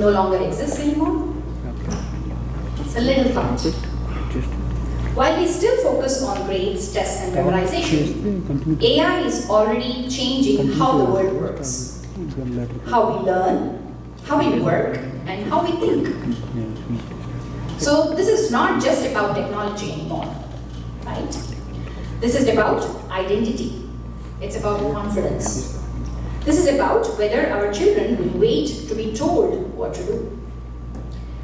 no longer exists anymore? It's a little thought. While we still focus on grades, tests and memorization, AI is already changing how the world works, how we learn, how we work, and how we think. So this is not just about technology anymore, right? This is about identity. It's about confidence. This is about whether our children will wait to be told what to do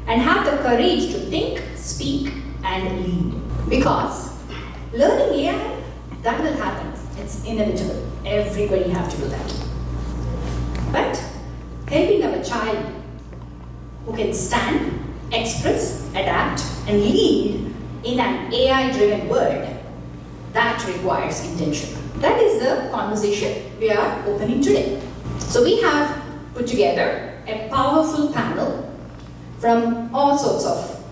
and have the courage to think, speak, and lead. Because learning AI, that will happen. It's inevitable. Everybody have to do that. But helping our child who can stand, express, adapt, and lead in an AI-driven world, that requires intention. That is the conversation we are opening today. So we have put together a powerful panel from all sorts of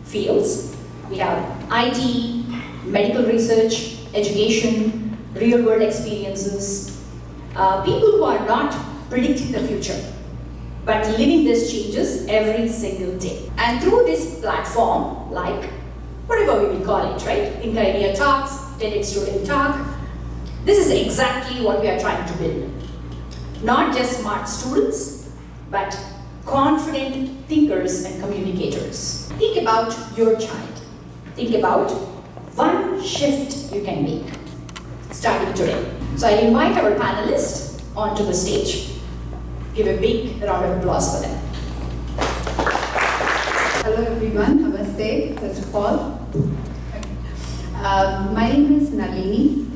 fields. We have IT, medical research, education, real-world experiences, people who are not predicting the future, but living these changes every single day. And through this platform, like whatever we will call it, right? Think Idea Talks, TEDx Student Talk, this is exactly what we are trying to build. Not just smart students, but confident thinkers and communicators. Think about your child. Think about one shift you can make, starting today. So I invite our panelists onto the stage. Give a big round of applause for them. Hello everyone, namaste, first of all. My name is Nalini.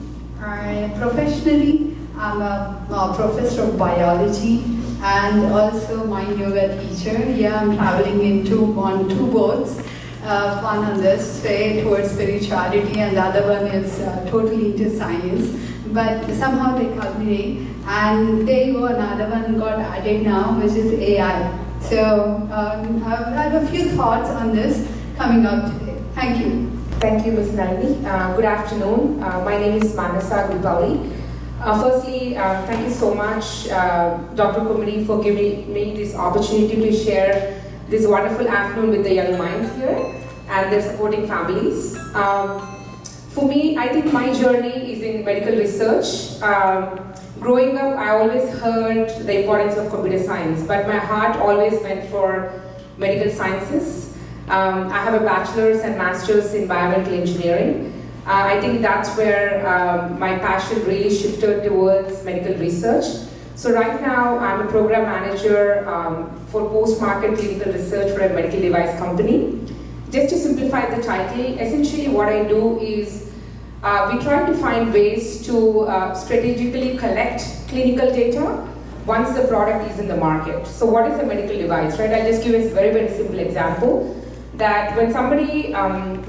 Professionally, I'm a professor of biology and also mind yoga teacher. Yeah, I'm traveling on two boats. One on this way towards spirituality and the other one is totally into science. But somehow they culminate and there you go, another one got added now, which is AI. So I have a few thoughts on this coming up today. Thank you. Thank you, Ms. Nalini. Good afternoon. My name is Manasa Gulpali. Firstly, thank you so much, Dr. Kumari, for giving me this opportunity to share this wonderful afternoon with the young minds here and their supporting families. For me, I think my journey is in medical research. Growing up, I always heard the importance of computer science, but my heart always went for medical sciences. I have a bachelor's and master's in biomedical engineering. I think that's where my passion really shifted towards medical research. So right now, I'm a program manager for post-market clinical research for a medical device company. Just to simplify the title, essentially what I do is we try to find ways to strategically collect clinical data once the product is in the market. So what is a medical device, right? I'll just give a very, very simple example. That when somebody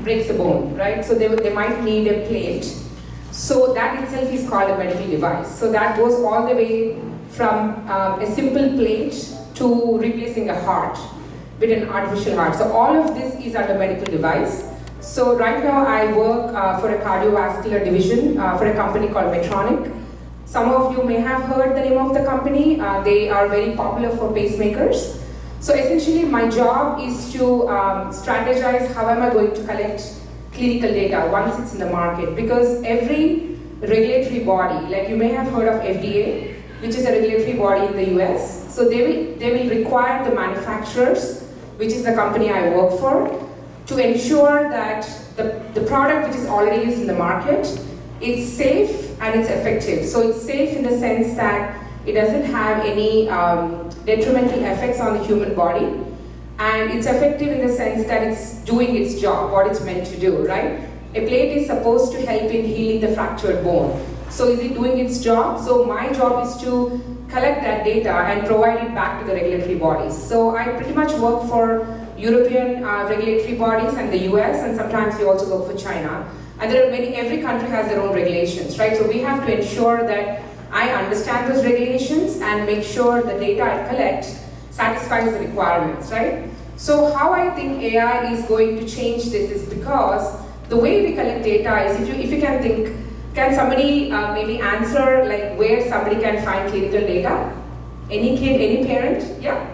breaks a bone, right? So they might need a plate. So that itself is called a medical device. So that goes all the way from a simple plate to replacing a heart with an artificial heart. So all of this is under medical device. So right now I work for a cardiovascular division for a company called Medtronic. Some of you may have heard the name of the company. They are very popular for pacemakers. So essentially my job is to strategize how am I going to collect clinical data once it's in the market, because every regulatory body, like you may have heard of FDA, which is a regulatory body in the US, so they will require the manufacturers, which is the company I work for, to ensure that the product which is already used in the market, it's safe and it's effective. So it's safe in the sense that it doesn't have any detrimental effects on the human body, and it's effective in the sense that it's doing its job, what it's meant to do, right? A plate is supposed to help in healing the fractured bone. So is it doing its job? So my job is to collect that data and provide it back to the regulatory bodies. So I pretty much work for European regulatory bodies and the US, and sometimes we also work for China. And there are every country has their own regulations, right? So we have to ensure that I understand those regulations and make sure the data I collect satisfies the requirements, right? So how I think AI is going to change this is because the way we collect data is, if you can think, can somebody maybe answer like where somebody can find clinical data? Any kid, any parent? Yeah?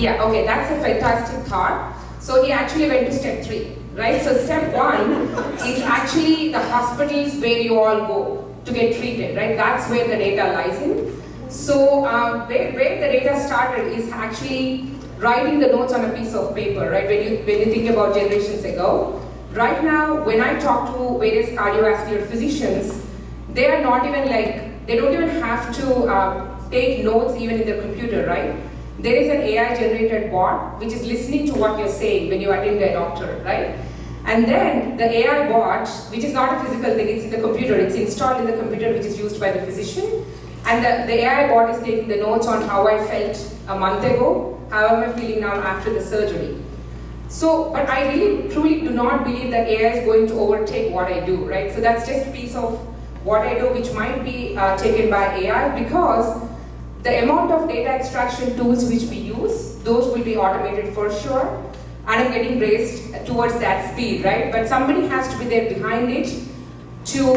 Yeah, okay, that's a fantastic thought. So he actually went to step 3, right? So step 1 is actually the hospitals where you all go to get treated, right? That's where the data lies in. So where the data started is actually writing the notes on a piece of paper, right? When you think about generations ago. Right now, when I talk to various cardiovascular physicians, they are not even like, they don't even have to take notes even in their computer, right? There is an AI generated bot which is listening to what you're saying when you attend a doctor, right? And then the AI bot, which is not a physical thing, it's in the computer, it's installed in the computer which is used by the physician. And the AI bot is taking the notes on how I felt a month ago, how am I feeling now after the surgery. So, but I really truly do not believe that AI is going to overtake what I do, right? So that's just a piece of what I do which might be taken by AI, because the amount of data extraction tools which we use, those will be automated for sure. And I'm getting raced towards that speed, right? But somebody has to be there behind it to,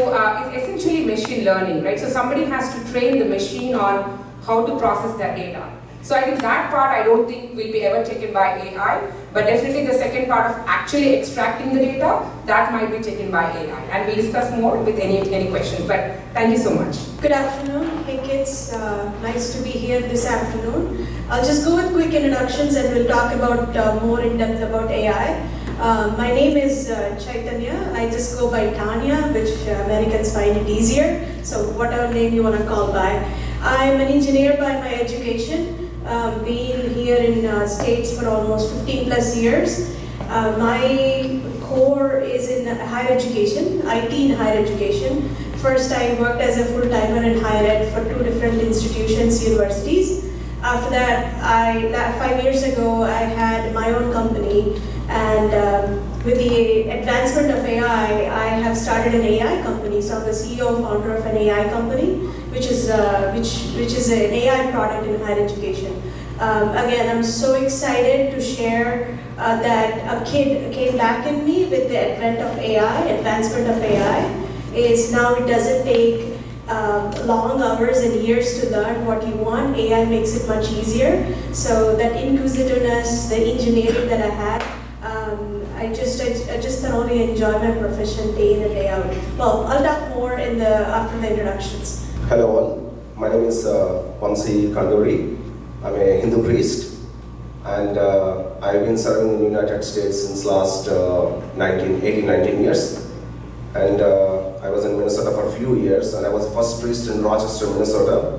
it's essentially machine learning, right? So somebody has to train the machine on how to process that data. So I think that part I don't think will be ever taken by AI, but definitely the second part of actually extracting the data, that might be taken by AI. And we'll discuss more with any questions, but thank you so much. Good afternoon. Hey kids, nice to be here this afternoon. I'll just go with quick introductions and we'll talk about more in depth about AI. My name is Chaitanya. I just go by Tanya, which Americans find it easier. So whatever name you want to call by. I'm an engineer by my education. Been here in States for almost 15 plus years. My core is in higher education, IT in higher education. First, I worked as a full-timer in higher ed for 2 different institutions, universities. After that, 5 years ago, I had my own company, and with the advancement of AI, I have started an AI company. So I'm the CEO, founder of an AI company, which is an AI product in higher education. Again, I'm so excited to share that a kid came back in me with the advent of AI, advancement of AI. Is now it doesn't take long hours and years to learn what you want. AI makes it much easier. So that inquisitiveness, the engineering that I had, I just thoroughly enjoy my profession day in and day out. Well, I'll talk more after the introductions. Hello all, my name is Vansi Kanduri. I'm a Hindu priest, and I've been serving in the United States since last 19 years. And I was in Minnesota for a few years, and I was the first priest in Rochester, Minnesota,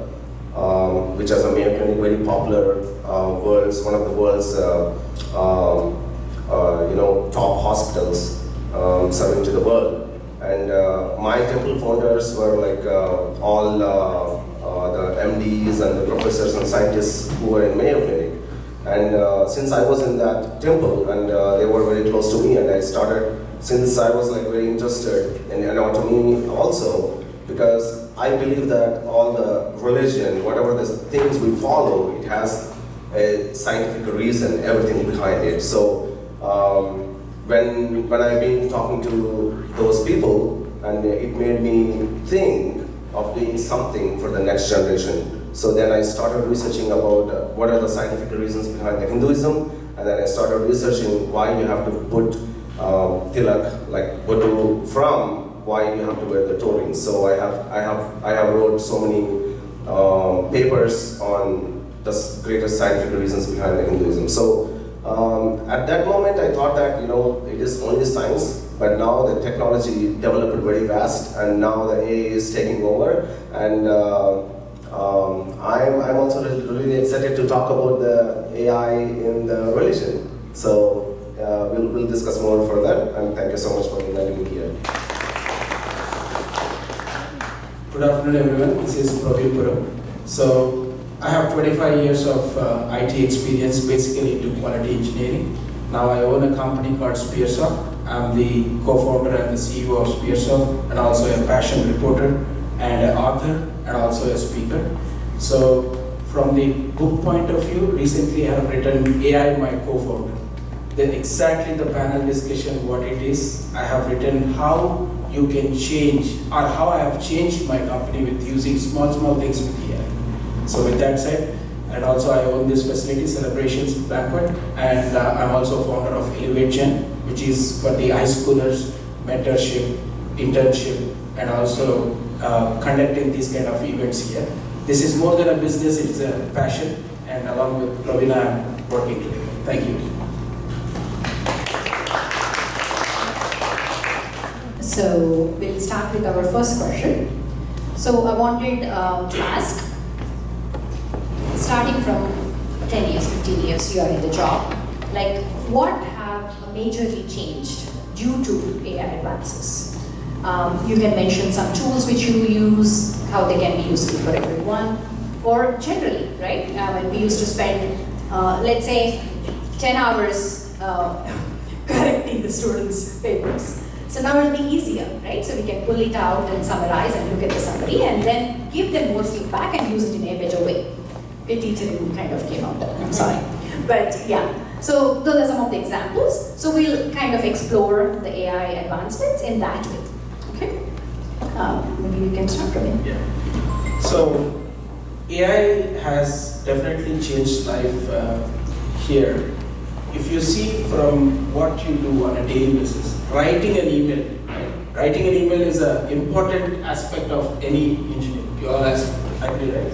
which has a Mayo Clinic, very popular, one of the world's top hospitals serving to the world. And my temple founders were like all the MDs and the professors and scientists who were in Mayo Clinic. And since I was in that temple, and they were very close to me, and I started, since I was like very interested in anatomy also, because I believe that all the religion, whatever the things we follow, it has a scientific reason, everything behind it. So when I've been talking to those people, and it made me think of doing something for the next generation. So then I started researching about what are the scientific reasons behind the Hinduism, and then I started researching why you have to put tilak, like botu, from why you have to wear the turbans. So I have wrote so many papers on the greatest scientific reasons behind the Hinduism. So at that moment, I thought that it is only science, but now the technology developed very fast, and now the AI is taking over. And I'm also really excited to talk about the AI in the religion. So we'll discuss more further, and thank you so much for inviting me here. Good afternoon, everyone. This is Praveen. So I have 25 years of IT experience, basically into quality engineering. Now I own a company called Spearsoft. I'm the co-founder and the CEO of Spearsoft, and also a passion reporter and an author, and also a speaker. So from the book point of view, recently I have written AI My Co-Founder. Then exactly the panel discussion, what it is, I have written how you can change, or how I have changed my company with using small things with AI. So with that said, and also I own this facility, Celebrations Banquet, and I'm also founder of Elevate Gen, which is for the high schoolers, mentorship, internship, and also conducting these kind of events here. This is more than a business, it's a passion, and along with Praveen, I'm working together. Thank you. So we'll start with our first question. So I wanted to ask, starting from 10 years, 15 years, you are in the job, like what have majorly changed due to AI advances? You can mention some tools which you use, how they can be useful for everyone, or generally, right? When we used to spend, let's say, 10 hours correcting the students' papers. So now it'll be easier, right? So we can pull it out and summarize and look at the summary and then give them more feedback and use it in a better way. Editing kind of came out, I'm sorry. But yeah, so those are some of the examples. So we'll kind of explore the AI advancements in that way. Okay? Maybe you can start from it. Yeah. So AI has definitely changed life here. If you see from what you do on a daily basis, writing an email, right? Writing an email is an important aspect of any engineer. You all agree, right?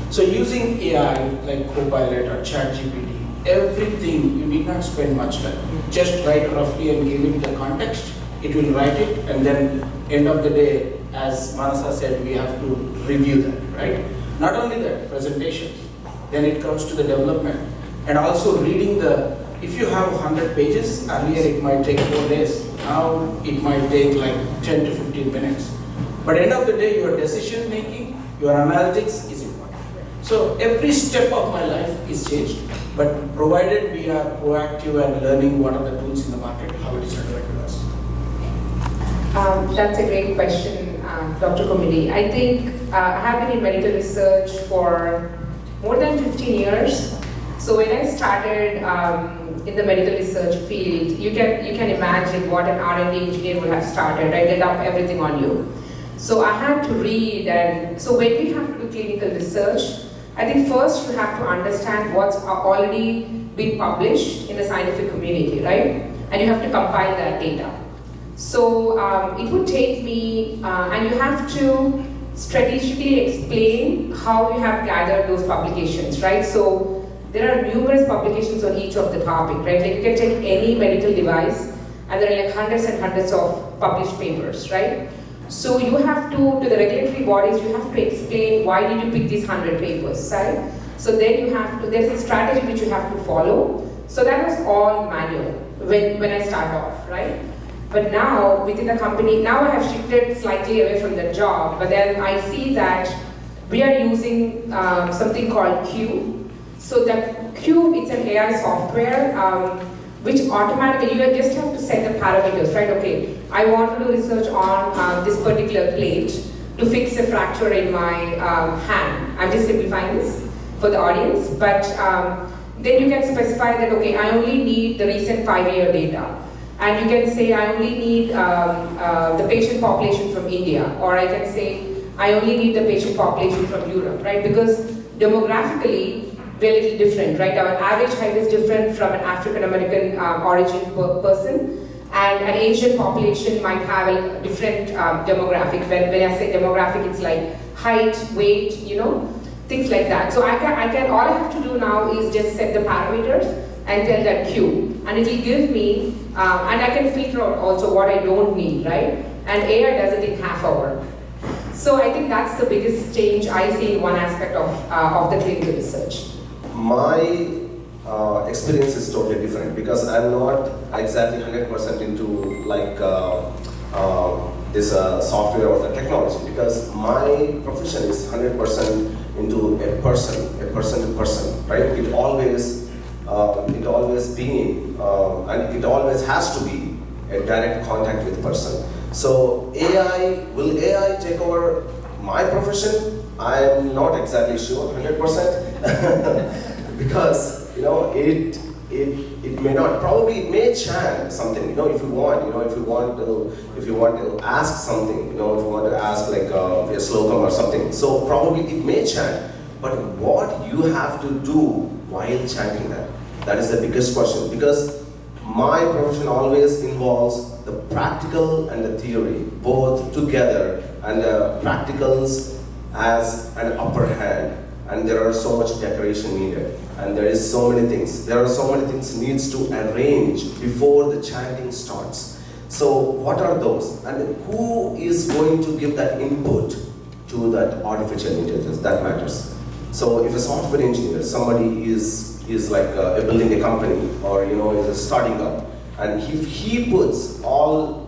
So using AI like Copilot or ChatGPT, everything, you need not spend much time. Just write roughly and give it the context. It will write it, and then end of the day, as Manasa said, we have to review that, right? Not only that, presentations, then it comes to the development, and also reading the. If you have 100 pages, earlier it might take 4 days. Now it might take like 10 to 15 minutes. But end of the day, your decision making, your analytics is important. So every step of my life is changed, but provided we are proactive and learning what are the tools in the market, how it is relevant to us. That's a great question, Dr. Komidi. I think I have been in medical research for more than 15 years. So when I started in the medical research field, you can imagine what an R&D engineer would have started, right? They dump everything on you. So I had to read, and so when we have to do clinical research, I think first you have to understand what's already been published in the scientific community, right? And you have to compile that data. So it would take me, and you have to strategically explain how you have gathered those publications, right? So there are numerous publications on each of the topic, right? Like you can take any medical device and there are like hundreds and hundreds of published papers, right? So you have to the regulatory bodies, you have to explain why did you pick these 100 papers, right? So then you have to, there's a strategy which you have to follow. So that was all manual when I start off, right? But now within the company, now I have shifted slightly away from the job, but then I see that we are using something called Q. So that Q, it's an AI software which automatically, you just have to set the parameters, right? Okay, I want to do research on this particular plate to fix a fracture in my hand. I'm just simplifying this for the audience, but then you can specify that, okay, I only need the recent 5-year data. And you can say, I only need the patient population from India, or I can say, I only need the patient population from Europe, right? Because demographically, we're a little different, right? Our average height is different from an African American origin person, and an Asian population might have a different demographic. When I say demographic, it's like height, weight, you know, things like that. So I can all I have to do now is just set the parameters and tell that Q, and it will give me, and I can filter out also what I don't need, right? And AI does it in half hour. So I think that's the biggest change I see in one aspect of the clinical research. My experience is totally different because I'm not exactly 100% into like this software or the technology, because my profession is 100% into a person to person, right? It always being and it always has to be a direct contact with person. So will AI take over my profession? I'm not exactly sure 100%. Because it may not, probably it may change something, if you want to ask something, if you want to ask like a slocum or something, so probably it may change. But what you have to do while chanting that? That is the biggest question, because my profession always involves the practical and the theory, both together, and the practicals as an upper hand. And there are so much decoration needed, and there is so many things. There are so many things needs to arrange before the chanting starts. So what are those? And who is going to give that input to that artificial intelligence? That matters. So if a software engineer, somebody is like building a company, or is starting up, and if he puts all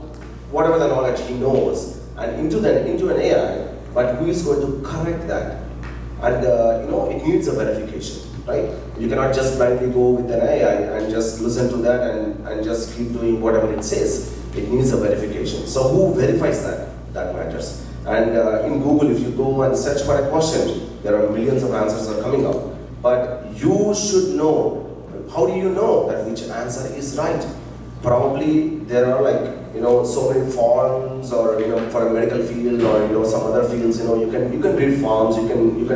whatever the knowledge he knows and into an AI, but who is going to correct that? And it needs a verification, right? You cannot just blindly go with an AI and just listen to that and just keep doing whatever it says. It needs a verification. So who verifies that? That matters. And in Google, if you go and search for a question, there are millions of answers are coming up. But you should know. How do you know that which answer is right? Probably there are so many forms, or for a medical field, or some other fields. You can read forms. You can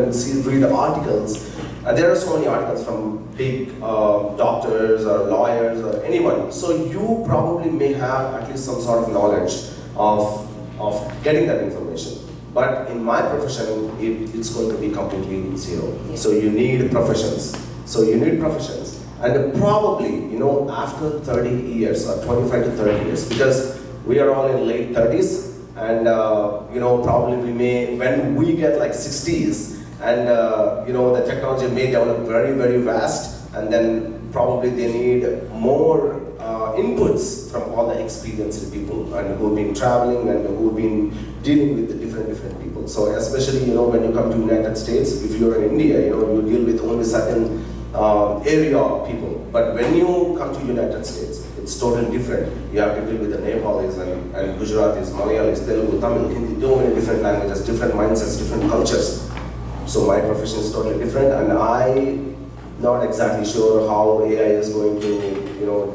read articles. And there are so many articles from big doctors or lawyers or anyone. So you probably may have at least some sort of knowledge of getting that information. But in my profession, it's going to be completely zero. Yeah. So you need professions. And probably, after 30 years or 25 to 30 years, because we are all in late 30s, and probably we may, when we get like 60s, and the technology may develop very, very fast, and then probably they need more inputs from all the experienced people and who've been traveling and who've been dealing with the different people. So especially when you come to United States, if you're in India, you deal with only certain area of people. But when you come to United States, it's totally different. You have to deal with the Nepalis and Gujaratis, Malayalis, Telugu, Tamil, Hindi, so many different languages, different mindsets, different cultures. So my profession is totally different, and I'm not exactly sure how AI is going to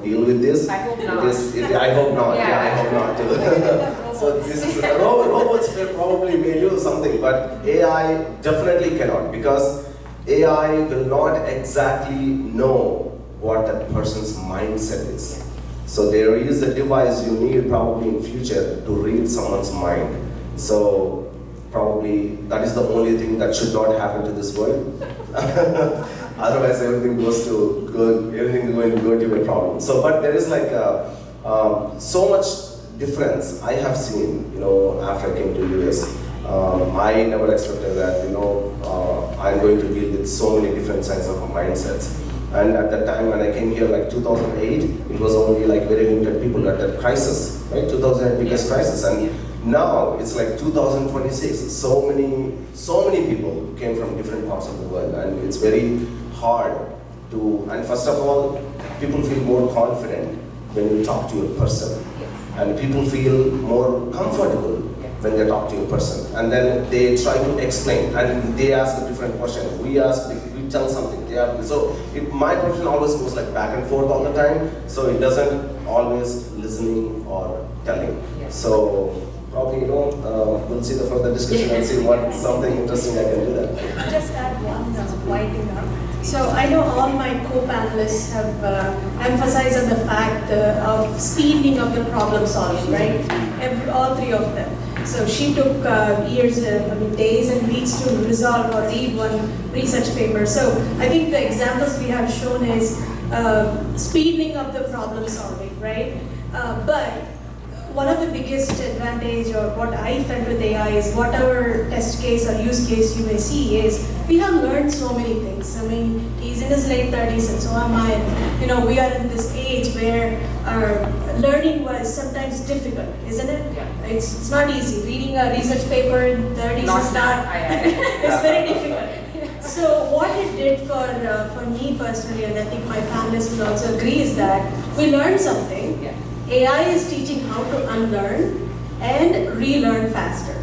deal with this. I hope not. I hope not. Yeah, I hope not too. So this is robots probably may do something, but AI definitely cannot, because AI will not exactly know what that person's mindset is. So there is a device you need probably in future to read someone's mind. So probably that is the only thing that should not happen to this world. Otherwise, everything is going to go to a problem. So, but there is so much difference I have seen, after I came to US. I never expected that, I'm going to deal with so many different kinds of mindsets. And at that time when I came here, 2008, it was only very limited people at that crisis, right? 2008 biggest crisis, and now it's 2026. So many people came from different parts of the world, and it's very hard to. And first of all, people feel more confident when you talk to a person, and people feel more comfortable when they talk to a person, and then they try to explain, and they ask a different question. We ask, if we tell something, my profession always goes back and forth all the time, so it doesn't always listening or telling. So probably, we'll see the further discussion and see what something interesting I can do there. Just add one winding up. So I know all my co-panelists have emphasized on the fact of speeding up the problem solving, right? All three of them. So she took days and weeks to resolve or read one research paper. So I think the examples we have shown is speeding up the problem solving, right? But one of the biggest advantage, or what I felt with AI, is whatever test case or use case you may see, is we have learned so many things. I mean, he's in his late 30s and so am I. We are in this age where our learning was sometimes difficult, isn't it? Yeah. It's not easy. Reading a research paper in 30s is not, it's very difficult. So what it did for me personally, and I think my panelists will also agree, is that we learned something. Yeah. AI is teaching how to unlearn and relearn faster.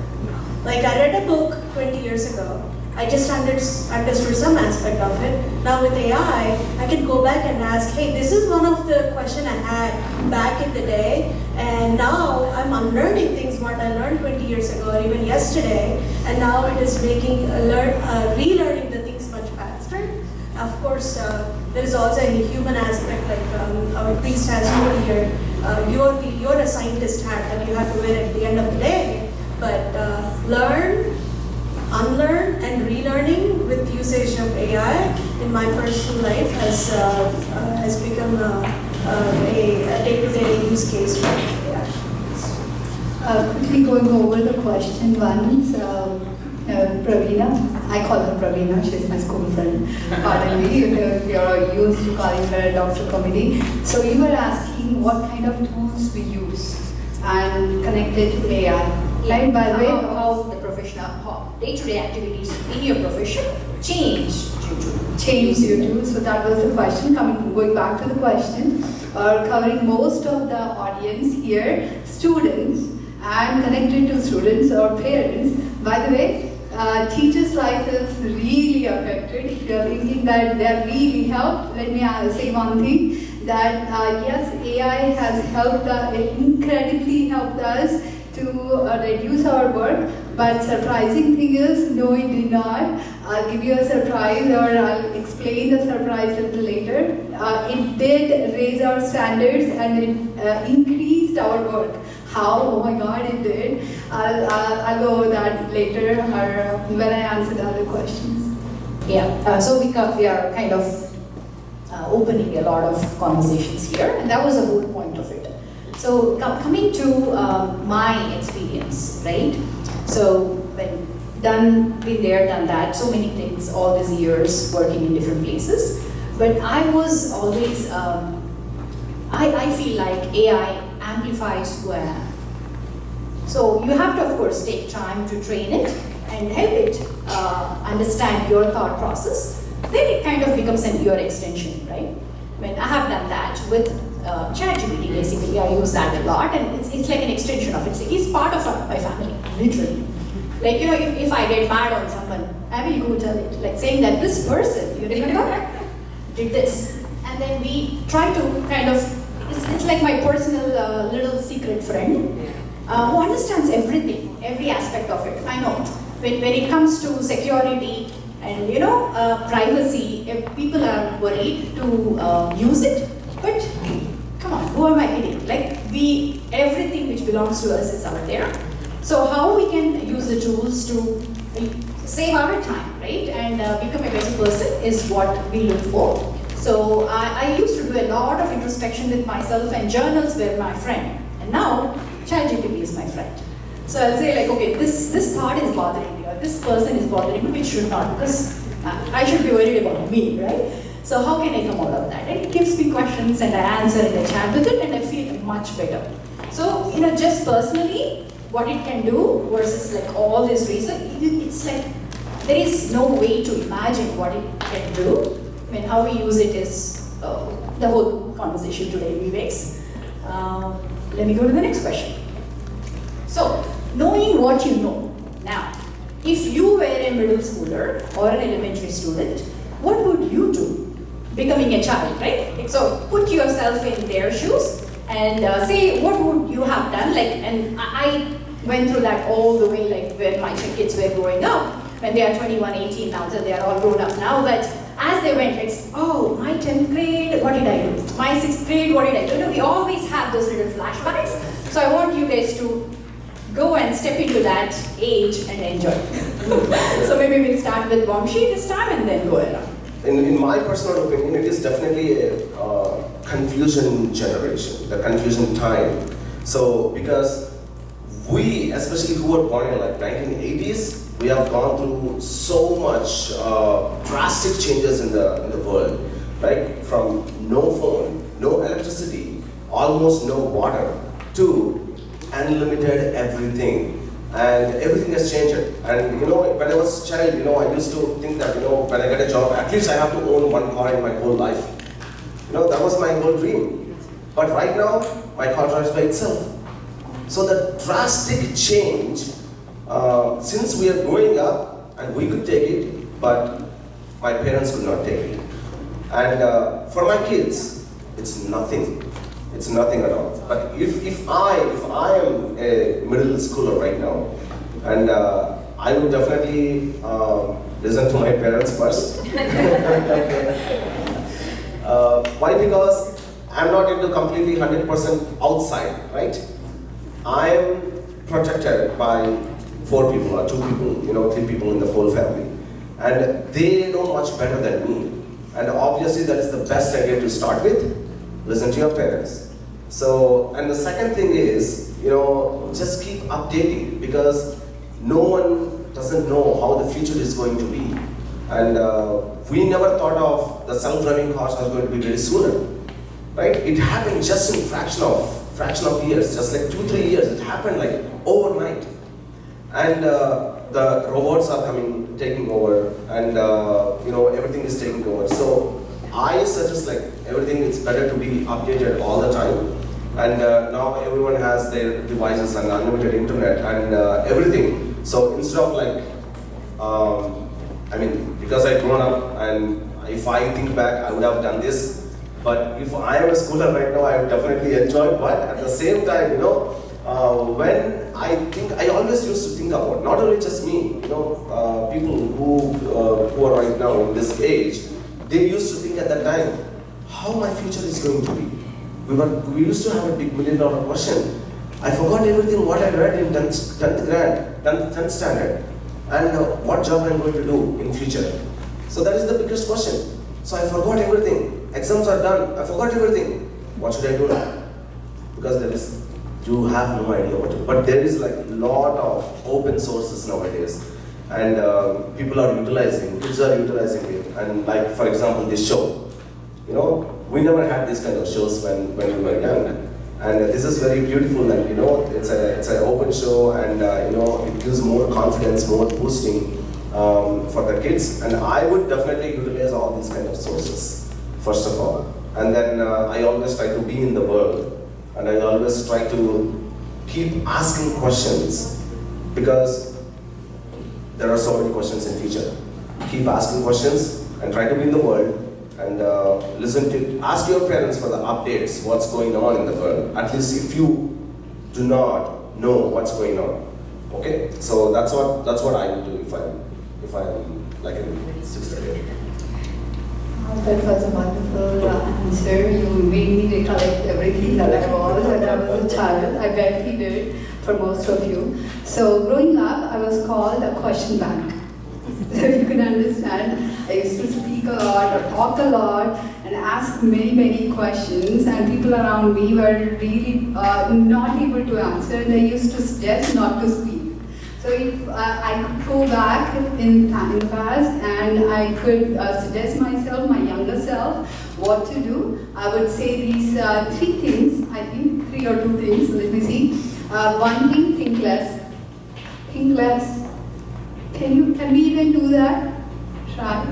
I read a book 20 years ago. I just understood some aspect of it. Now with AI, I can go back and ask, hey, this is one of the questions I had back in the day, and now I'm unlearning things what I learned 20 years ago or even yesterday, and now it is making relearning the things Of course, there is also a human aspect, like our priest has told here. You're a scientist hat that you have to wear at the end of the day. But learn, unlearn, and relearning with usage of AI in my personal life has become a day-to-day use case for AI. Quickly going over the question once, Praveena, I call her Praveena, she's my school friend. Pardon me, you're used to calling her Dr. Comedy. So you were asking what kind of tools we use and connected to AI. Right, by the way, how the professional, day-to-day activities in your profession changed you to. So that was the question. Going back to the question, covering most of the audience here, students and connected to students or parents. By the way, teachers' life is really affected. If you are thinking that they are really helped, let me say one thing, that yes, AI has helped, incredibly helped us to reduce our work, but surprising thing is, no, it did not. I'll give you a surprise, or I'll explain the surprise a little later. It did raise our standards and it increased our work. How? Oh my God, it did. I'll go over that later, or when I answer the other questions. Yeah, so we are kind of opening a lot of conversations here, and that was the whole point of it. So coming to my experience, right? So when been there, done that, so many things, all these years working in different places. But I was always, I feel like AI amplifies who I am. So you have to, of course, take time to train it and help it understand your thought process. Then it kind of becomes your extension, right? When I have done that with ChatGPT, basically, I use that a lot, and it's like an extension of it. It's part of my family, literally. Like, you know, if I get mad on someone, I will go tell it, like saying that this person, you remember, did this. And then we try to kind of, it's like my personal little secret friend who understands everything, every aspect of it. I know, when it comes to security and, you know, privacy, people are worried to use it, but come on, who am I kidding? Like, everything which belongs to us is out there. So how we can use the tools to save our time, right, and become a better person is what we look for. So I used to do a lot of introspection with myself, and journals were my friend. And now, ChatGPT is my friend. So I'll say like, okay, this thought is bothering me, or this person is bothering me, which should not, because I should be worried about me, right? So how can I come out of that? And it gives me questions, and I answer in the chat with it, and I feel much better. So, you know, just personally, what it can do versus like all this research, it's like, there is no way to imagine what it can do. I mean, how we use it is the whole conversation today, Vivek's. Let me go to the next question. So, knowing what you know. Now, if you were a middle schooler or an elementary student, what would you do? Becoming a child, right? So, put yourself in their shoes and say, what would you have done? Like, and I went through that all the way, like when my kids were growing up. When they are 21, 18 now, so they are all grown up now. But as they went, like, oh, my 10th grade, what did I do? My 6th grade, what did I do? You know, we always have those little flashbacks. So I want you guys to go and step into that age and enjoy. So maybe we'll start with Vamshi this time and then go around. In my personal opinion, it is definitely a confusion generation, the confusion time. So, because we, especially who were born in like 1980s, we have gone through so much drastic changes in the world, right? From no phone, no electricity, almost no water, to unlimited everything. And everything has changed. And you know, when I was a child, you know, I used to think that, you know, when I get a job, at least I have to own one car in my whole life. You know, that was my whole dream. But right now, my car drives by itself. So the drastic change, since we are growing up, and we could take it, but my parents could not take it. And for my kids, it's nothing. It's nothing at all. But if I am a middle schooler right now, and I would definitely listen to my parents first. Why? Because I'm not into completely 100% outside, right? I'm protected by 4 people or 2 people, 3 people in the whole family. And they know much better than me. And obviously that is the best idea to start with. Listen to your parents. So, and the second thing is, just keep updating, because no one doesn't know how the future is going to be. And we never thought of the self-driving cars are going to be very sooner, right? It happened just in fraction of years, just like 2-3 years. It happened like overnight. And the robots are taking over, and everything is taking over. So I suggest like everything is better to be updated all the time. And now everyone has their devices and unlimited internet and everything. So instead of like, because I grown up, and if I think back, I would have done this. But if I am a schooler right now, I would definitely enjoy. But at the same time, when I always used to think about, not only just me, people who are right now in this age, they used to think at that time, how my future is going to be. We used to have a big $1 million question. I forgot everything what I read in 10th standard, and what job I'm going to do in future. So that is the biggest question. So I forgot everything. Exams are done. I forgot everything. What should I do now? Because you have no idea what to do. But there is like a lot of open sources nowadays, and people are utilizing, kids are utilizing it. And like, for example, this show. We never had these kind of shows when we were young. And this is very beautiful, and it's an open show, and it gives more confidence, more boosting for the kids. And I would definitely utilize all these kind of sources, first of all. And then I always try to be in the world, and I always try to keep asking questions, because there are so many questions in future. Keep asking questions and try to be in the world, and ask your parents for the updates, what's going on in the world, at least if you do not know what's going on. Okay, so that's what I would do if I'm like in 6th grade. That was a wonderful answer. You made me recollect everything that I was when I was a child. I bet he did for most of you. So growing up, I was called a question bank. So you can understand, I used to speak a lot or talk a lot and ask many questions, and people around me were really not able to answer. They used to suggest not to speak. So if I could go back in the past and I could suggest myself, my younger self, what to do, I would say these 3 things, I think 3 or 2 things, let me see. One thing, think less. Think less. Can we even do that? Try.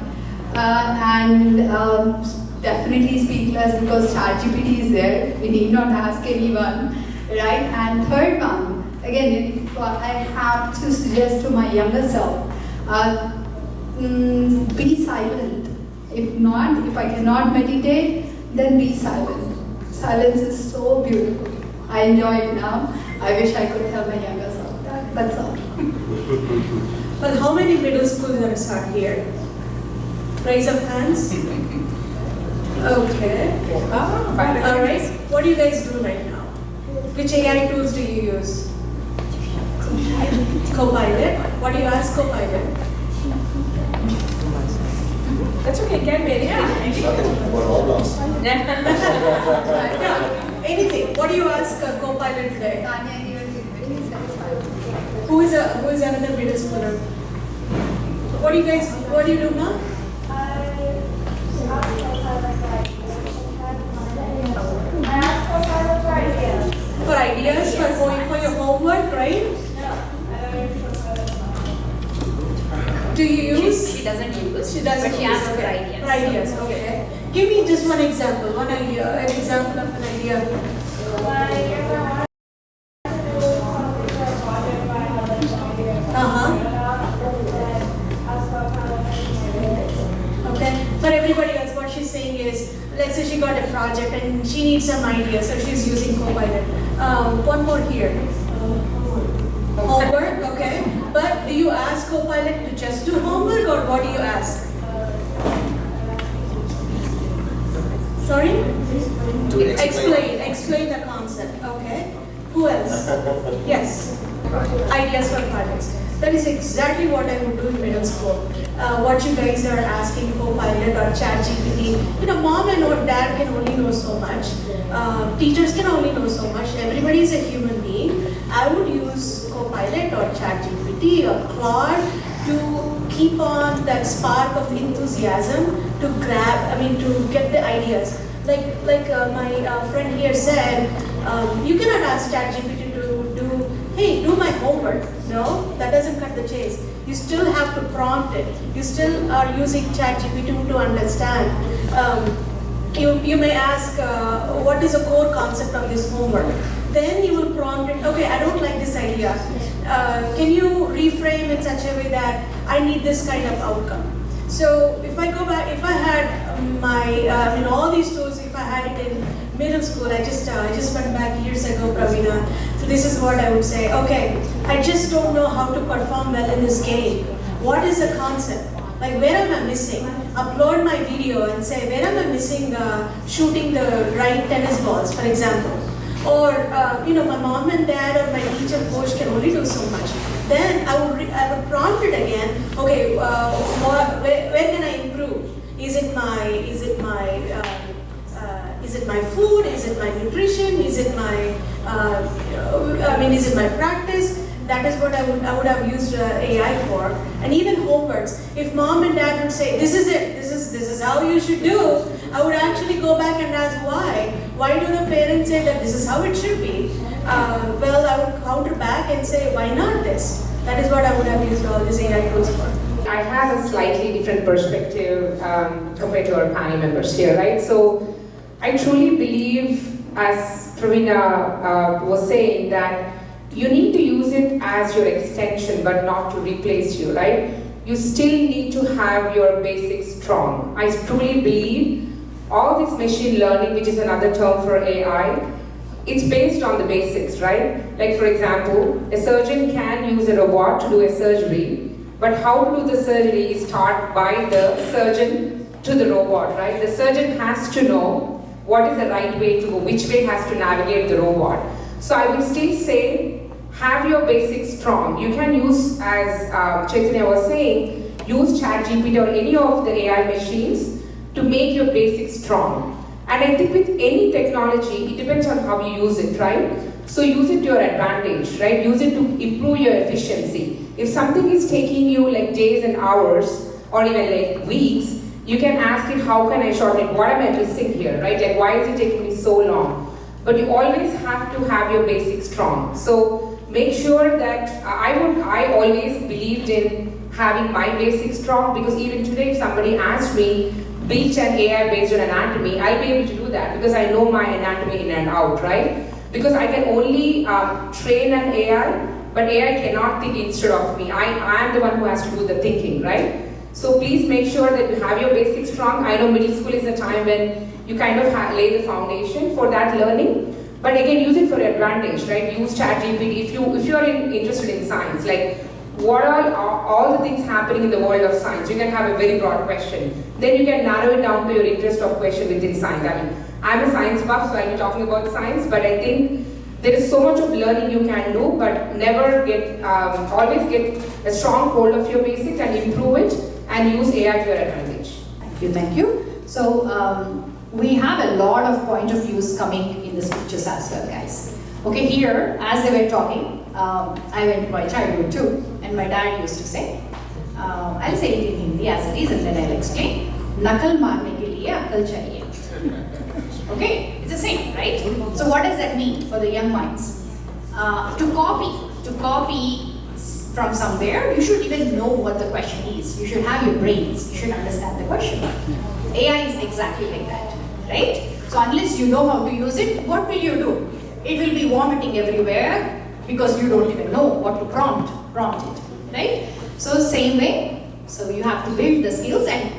And definitely speak less, because ChatGPT is there. We need not ask anyone, right? And third one, again, if I have to suggest to my younger self, be silent. If I cannot meditate, then be silent. Silence is so beautiful. I enjoy it now. I wish I could tell my younger self that. That's all. Well, how many middle schoolers are here? Raise of hands. Okay. All right. What do you guys do right now? Which AI tools do you use? Copilot. What do you ask Copilot? That's okay, get ready. Yeah. Anything. What do you ask Copilot today? Who is another middle schooler? What do you do now? For ideas, for your homework, right? Do you use? She doesn't use. She doesn't. But she asks for ideas. For ideas, okay. Give me just one example, an example of an idea. Okay. For everybody else, what she's saying is, let's say she got a project and she needs some ideas, so she's using Copilot. One more here. Homework, okay. But do you ask Copilot to just do homework, or what do you ask? Sorry? To Explain the concept. Okay. Who else? Yes. Ideas for projects. That is exactly what I would do in middle school. What you guys are asking, Copilot or ChatGPT. Mom and dad can only know so much. Teachers can only know so much. Everybody is a human being. I would use Copilot or ChatGPT or Claude to keep on that spark of enthusiasm to to get the ideas. Like my friend here said, you cannot ask ChatGPT to do my homework. No, that doesn't cut the chase. You still have to prompt it. You still are using ChatGPT to understand. You may ask, what is the core concept of this homework? Then you will prompt it, okay, I don't like this idea. Can you reframe in such a way that I need this kind of outcome? So if I go back, if I had all these tools, if I had it in middle school, I just went back years ago, Praveen. So this is what I would say. Okay, I just don't know how to perform well in this game. What is the concept? Like, where am I missing? Upload my video and say, where am I missing shooting the right tennis balls, for example? Or, my mom and dad or my teacher coach can only do so much. Then I would prompt it again. Okay, where can I improve? Is it my food? Is it my nutrition? Is it my is it my practice? That is what I would have used AI for. And even homeworks. If mom and dad would say, this is it, this is how you should do, I would actually go back and ask why. Why do the parents say that this is how it should be? Well, I would counter back and say, why not this? That is what I would have used all these AI tools for. I have a slightly different perspective compared to our panel members here, right? So I truly believe, as Praveen was saying, that you need to use it as your extension but not to replace you, right? You still need to have your basics strong. I truly believe all this machine learning, which is another term for AI, it's based on the basics, right? Like, for example, a surgeon can use a robot to do a surgery, but how to do the surgery is taught by the surgeon to the robot, right? The surgeon has to know what is the right way to go, which way has to navigate the robot. So I would still say, have your basics strong. You can use, as Chaitanya was saying, use ChatGPT or any of the AI machines to make your basics strong. And I think with any technology, it depends on how you use it, right? So use it to your advantage, right? Use it to improve your efficiency. If something is taking you like days and hours, or even like weeks, you can ask it, how can I shorten it? What am I missing here, right? Like, why is it taking me so long? But you always have to have your basics strong. So make sure that, I always believed in having my basics strong, because even today if somebody asked me, build an AI based on anatomy, I'll be able to do that because I know my anatomy in and out, right? Because I can only train an AI, but AI cannot think instead of me. I am the one who has to do the thinking, right? So please make sure that you have your basics strong. I know middle school is a time when you kind of lay the foundation for that learning, but again, use it for your advantage, right? Use ChatGPT if you are interested in science, like what are all the things happening in the world of science? You can have a very broad question. Then you can narrow it down to your interest of question within science. I mean, I'm a science buff, so I'll be talking about science, but I think there is so much of learning you can do, but never always get a strong hold of your basics and improve it and use AI to your advantage. Thank you. So we have a lot of point of views coming in the speeches as well, guys. Okay, here, as they were talking, I went to my childhood too, and my dad used to say, I'll say it in Hindi as it is and then I'll explain. Nakal maarne ke liye akal chahiye. Okay, it's the same, right? So what does that mean for the young minds? To copy from somewhere, you should even know what the question is. You should have your brains, you should understand the question. AI is exactly like that, right? So unless you know how to use it, what will you do? It will be vomiting everywhere because you don't even know what to prompt it, right? So same way, so you have to build the skills, and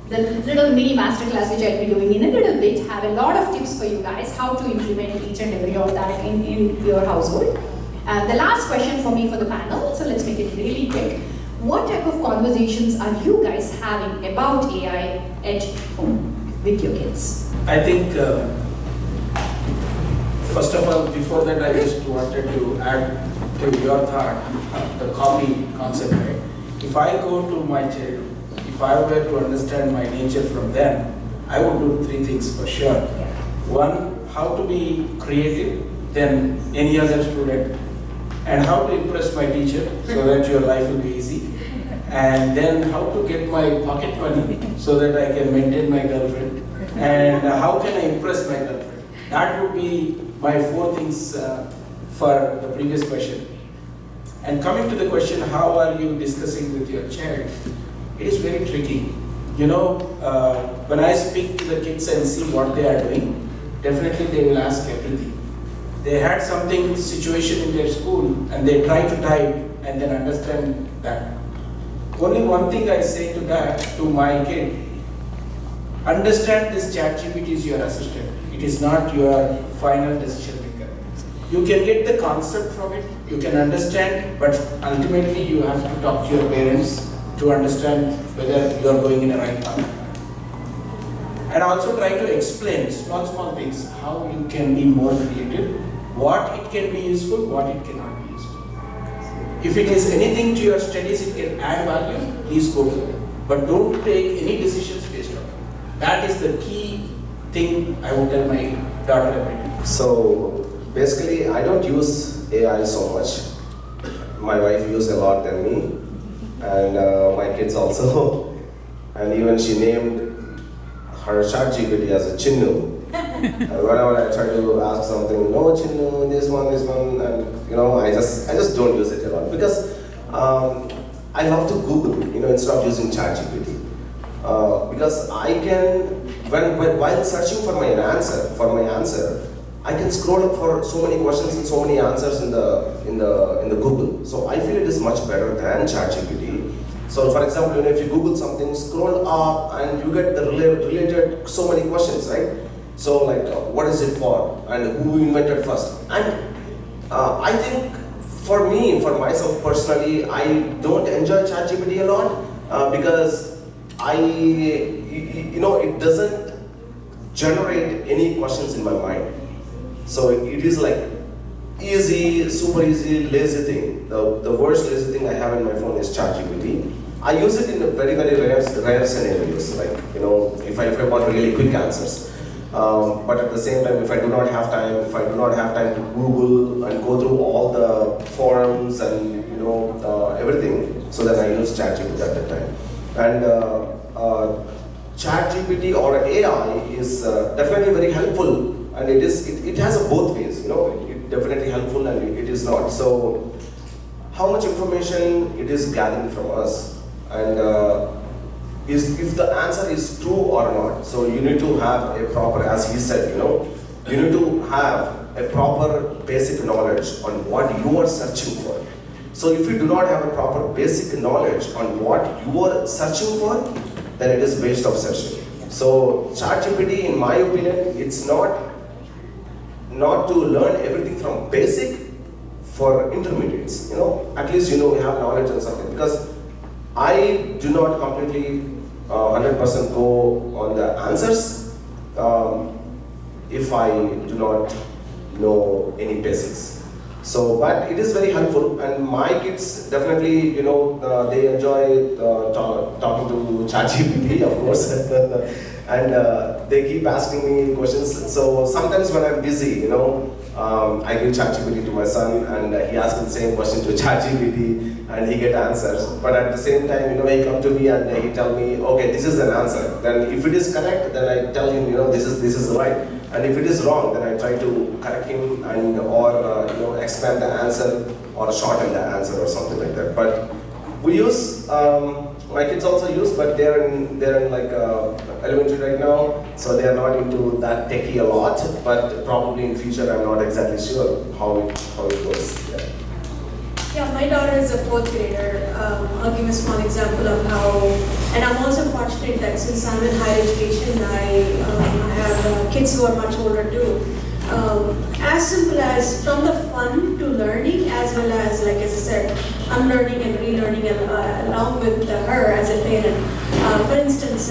the little mini masterclass which I'll be doing in a little bit have a lot of tips for you guys how to implement each and every of that in your household. And the last question for me for the panel, so let's make it really quick. what type of conversations are you guys having about AI at home with your kids? I think, first of all, before that, I just wanted to add to your thought, the copy concept, right? If I go to my child, if I were to understand my nature from them, I would do 3 things for sure. One, how to be creative than any other student, and how to impress my teacher so that your life will be easy, and then how to get my pocket money so that I can maintain my girlfriend, and how can I impress my girlfriend. That would be my 4 things for the previous question. And coming to the question, how are you discussing with your child? It is very tricky. You know, when I speak to the kids and see what they are doing, definitely they will ask everything. They had something, situation in their school, and they try to type and then understand that. Only one thing I say to that, to my kid, understand this ChatGPT is your assistant. It is not your final decision maker. You can get the concept from it, you can understand, but ultimately you have to talk to your parents to understand whether you are going in the right path. And also try to explain small things, how you can be more creative, what it can be useful, what it cannot be useful. If it is anything to your studies, it can add value, please go to it. But don't take any decisions based on it. That is the key thing I would tell my daughter every day. So basically, I don't use AI so much. My wife uses a lot than me, and my kids also. And even she named her ChatGPT as a Chinnu. And whenever I try to ask something, no Chinnu, this one, and you know, I just don't use it a lot because I love to Google, you know, instead of using ChatGPT. Because I can, while searching for my answer, I can scroll up for so many questions and so many answers in the Google. So I feel it is much better than ChatGPT. So for example, you know, if you Google something, scroll up and you get the related so many questions, right? So like, what is it for? And who invented first? And I think for me, for myself personally, I don't enjoy ChatGPT a lot because you know, it doesn't generate any questions in my mind. So it is like easy, super easy, lazy thing. The worst lazy thing I have in my phone is ChatGPT. I use it in a very, very rare scenarios, like, you know, if I want really quick answers. But at the same time, if I do not have time, to Google and go through all the forums and, you know, everything, so then I use ChatGPT at that time. And ChatGPT or AI is definitely very helpful, and it has a both ways, you know, it definitely helpful and it is not. So how much information it is gathering from us, and if the answer is true or not. So you need to have a proper, as he said, you know, you need to have a proper basic knowledge on what you are searching for. So if you do not have a proper basic knowledge on what you are searching for, then it is waste of searching. So ChatGPT, in my opinion, it's not to learn everything from basic for intermediates. You know, at least, you know, we have knowledge on something, because I do not completely 100% go on the answers if I do not know any basics. So, but it is very helpful, and my kids definitely, you know, they enjoy talking to ChatGPT, of course, and they keep asking me questions. So sometimes when I'm busy, you know, I give ChatGPT to my son, and he asks the same question to ChatGPT, and he get answers. But at the same time, you know, he come to me and he tell me, okay, this is an answer. Then if it is correct, then I tell him, you know, this is right. And if it is wrong, then I try to correct him and or you know, expand the answer or shorten the answer or something like that. But we use, my kids also use, but they're in like elementary right now, so they are not into that techie a lot. But probably in future, I'm not exactly sure how it goes. Yeah. Yeah, my daughter is a 4th grader. I'll give a small example of how, and I'm also fortunate that since I'm in higher education, I have kids who are much older too. as simple as from the fun to learning, as well as, like as I said, unlearning and relearning along with her as a parent. For instance,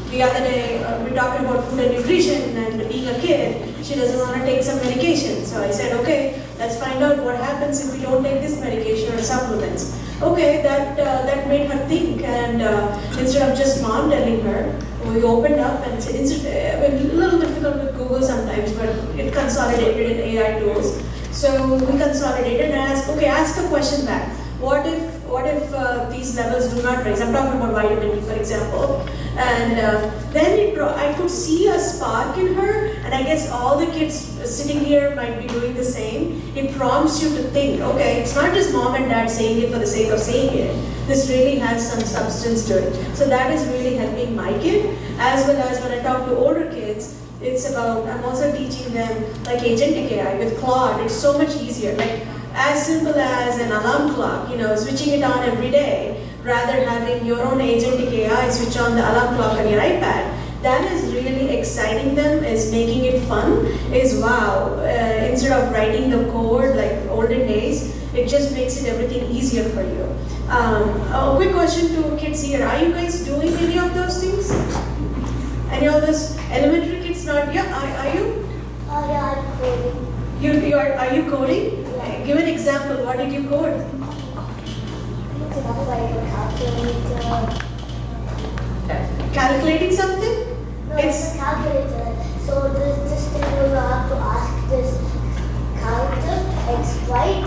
the other day we're talking about food and nutrition, and being a kid, she doesn't want to take some medication. So I said, okay, let's find out what happens if we don't take this medication or supplements. Okay, that made her think, and instead of just mom telling her, we opened up and said, a little difficult with Google sometimes, but it consolidated in AI tools. So we consolidated and asked, okay, ask a question back. What if these levels do not rise? I'm talking about vitamin D, for example. And then I could see a spark in her, and I guess all the kids sitting here might be doing the same. It prompts you to think, okay, it's not just mom and dad saying it for the sake of saying it. This really has some substance to it. So that is really helping my kid, as well as when I talk to older kids, it's about, I'm also teaching them like agentic AI with Claude. It's so much easier. Like as simple as an alarm clock, switching it on every day, rather having your own agentic AI switch on the alarm clock on your iPad. That is really exciting them, is making it fun, is wow. Instead of writing the code like olden days, it just makes it everything easier for you. A quick question to kids here, are you guys doing any of those things? Any of those elementary kids not? Yeah, are you? Yeah, I'm coding. Are you coding? Yeah. Give an example, what did you code? It's not like a calculator. Calculating something? No, it's a calculator. So this thing will have to ask this character X, right?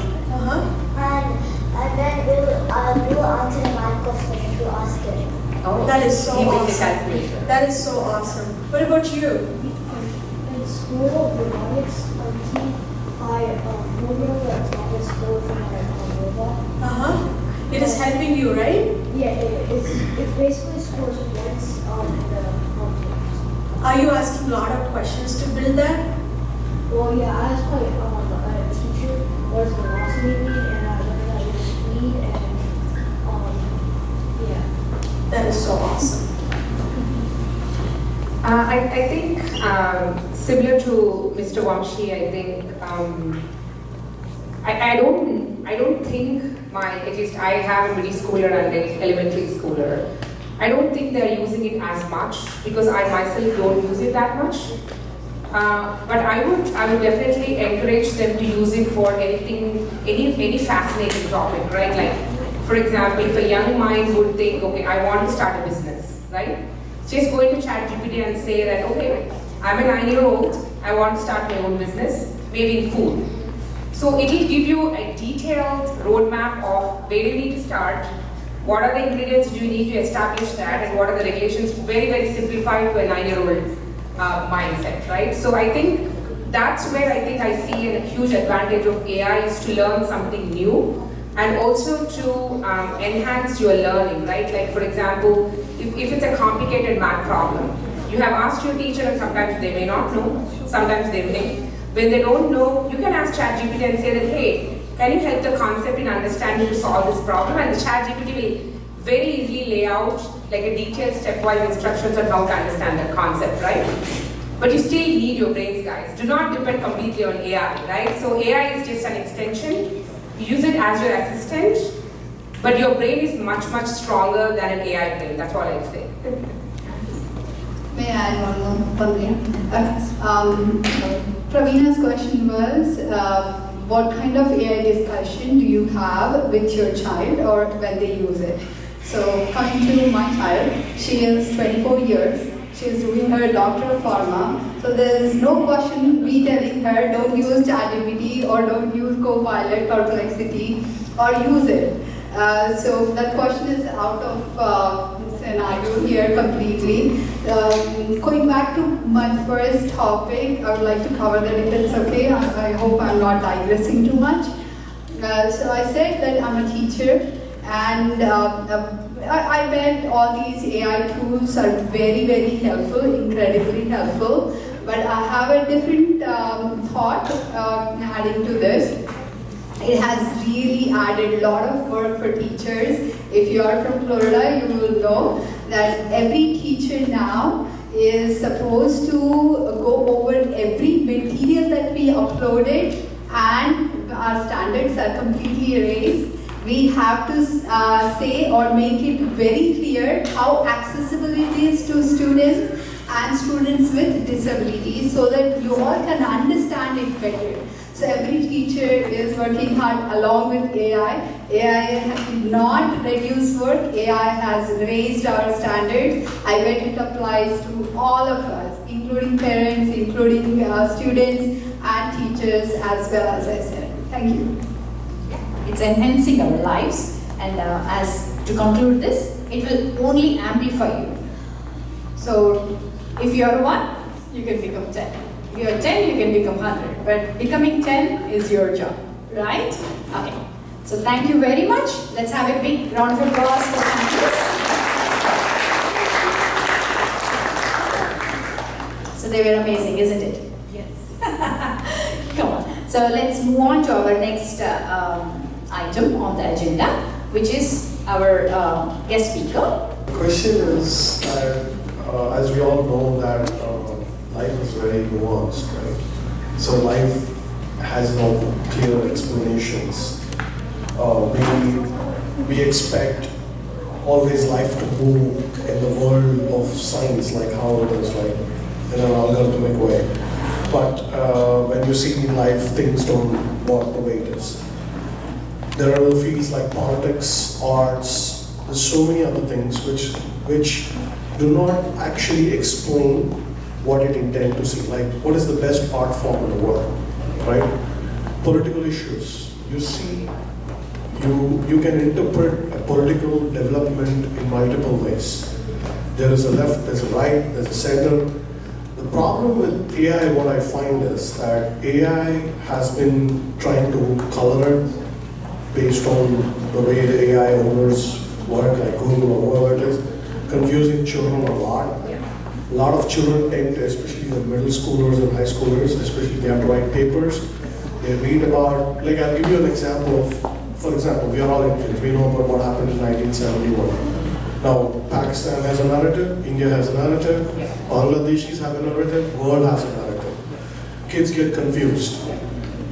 And then it will answer my question if you ask it. Oh, That is so he made the awesome. calculator. That is so awesome. What about you? In school, robotics, I moving the robotics code from my robot. It is helping you, right? Yeah, it's basically scores points on the object. Are you asking a lot of questions to build that? Well, yeah, I asked my teacher what does velocity mean, and I learned that with speed, and yeah. That is so awesome. I think similar to Mr. Vamshi, I think I don't think at least I have a middle schooler and an elementary schooler. I don't think they're using it as much because I myself don't use it that much. But I would definitely encourage them to use it for anything, any fascinating topic, right? Like, for example, if a young mind would think, okay, I want to start a business, right? Just go into ChatGPT and say that, okay, I'm a 9-year-old, I want to start my own business, maybe in food. So it will give you a detailed roadmap of where you need to start, what are the ingredients you need to establish that, and what are the regulations, very, very simplified to a 9-year-old mindset, right? So I think that's where I think I see a huge advantage of AI is to learn something new and also to enhance your learning, right? Like for example, if it's a complicated math problem, you have asked your teacher and sometimes they may not know, sometimes they may. When they don't know, you can ask ChatGPT and say that, hey, can you help the concept in understanding to solve this problem? And the ChatGPT will very easily lay out like a detailed stepwise instructions on how to understand that concept, right? But you still need your brains, guys. Do not depend completely on AI, right? So AI is just an extension. Use it as your assistant, but your brain is much, much stronger than an AI brain. That's all I'd say. May I add one more? Praveen's question was, what kind of AI discussion do you have with your child or when they use it? So coming to my child, she is 24 years. She is doing her Doctor of Pharma. So there is no question me telling her don't use ChatGPT or don't use Copilot or Perplexity or use it. So that question is out of scenario here completely. Going back to my first topic, I would like to cover that if it's okay. I hope I'm not digressing too much. So I said that I'm a teacher and I bet all these AI tools are very, very helpful, incredibly helpful. But I have a different thought adding to this. It has really added a lot of work for teachers. If you are from Florida, you will know that every teacher now is supposed to go over every material that we uploaded, and our standards are completely raised. We have to say or make it very clear how accessible it is to students and students with disabilities, so that you all can understand it better. So every teacher is working hard along with AI. AI did not reduce work. AI has raised our standards. I bet it applies to all of us, including parents, including students and teachers as well, as I said. Thank you. It's enhancing our lives, and as to conclude this, it will only amplify you. So if you are 1, you can become 10. If you are 10, you can become 100. But becoming 10 is your job, right? Okay. So thank you very much. Let's have a big round of applause for teachers. So they were amazing, isn't it? Yes. Come on. So let's move on to our next item on the agenda, which is our guest speaker. The question is that, as we all know, that life is very nuanced, right? So life has no clear explanations. We expect always life to move in the world of science, like how it is, like in an algorithmic way. But when you see in life, things don't work the way it is. There are other fields like politics, arts, there's so many other things which do not actually explain what it intends to see. Like, what is the best art form in the world, right? Political issues. You see, you can interpret a political development in multiple ways. There is a left, there's a right, there's a center. The problem with AI, what I find is that AI has been trying to color it based on the way the AI owners work, like Google or whoever it is, confusing children a lot. A lot of children tend to, especially the middle schoolers and high schoolers, especially they have to write papers. They read about, like I'll give you an example of, for example, we are all Indians, we know about what happened in 1971. Now, Pakistan has a narrative, India has a narrative, Bangladeshis have a narrative, world has a narrative. Kids get confused.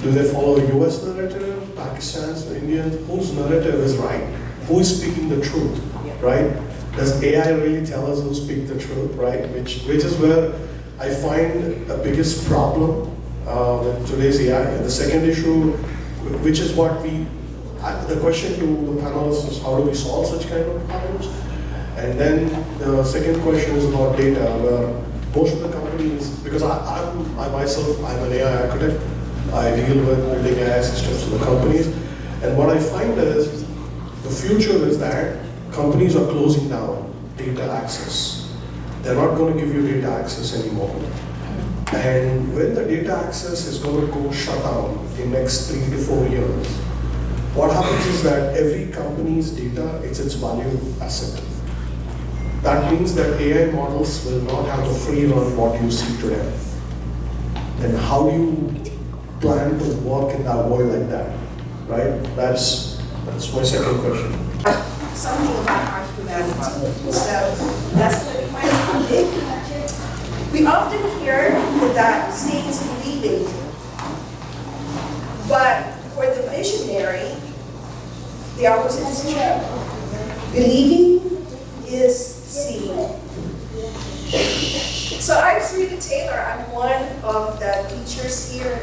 Do they follow the US narrative, Pakistan's, Indians? Whose narrative is right? Who is speaking the truth, right? Does AI really tell us who speaks the truth, right? Which is where I find the biggest problem with today's AI. And the second issue, which is what the question to the panelists is, how do we solve such kind of problems? And then the second question is about data, where most of the companies, because I myself, I'm an AI architect, I deal with building AI systems for the companies, and what I find is, the future is that companies are closing down data access. They're not going to give you data access anymore. And when the data access is going to go shut down in the next 3 to 4 years, what happens is that every company's data, it's its value asset. That means that AI models will not have to free run what you see today. Then how do you plan to work in that world like that, right? That's my second question. Something about our humanity. So that's going to be my topic. We often hear that seeing is believing, but for the visionary, the opposite is true. Believing is seeing. So I'm Rita Taylor. I'm one of the teachers here,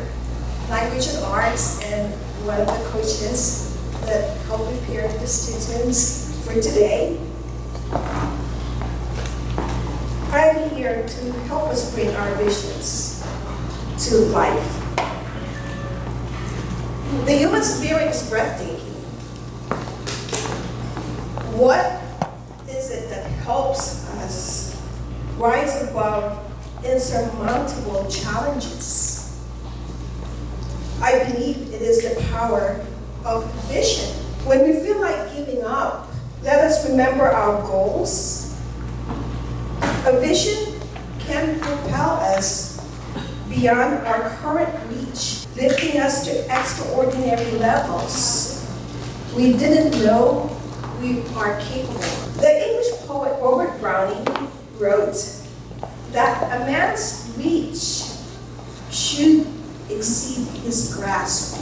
language and arts, and one of the coaches that help prepare the students for today. I'm here to help us bring our visions to life. The human spirit is breathtaking. What is it that helps us rise above insurmountable challenges? I believe it is the power of vision. When we feel like giving up, let us remember our goals. A vision can propel us beyond our current reach, lifting us to extraordinary levels we didn't know we are capable. The English poet Robert Browning wrote, that a man's reach should exceed his grasp.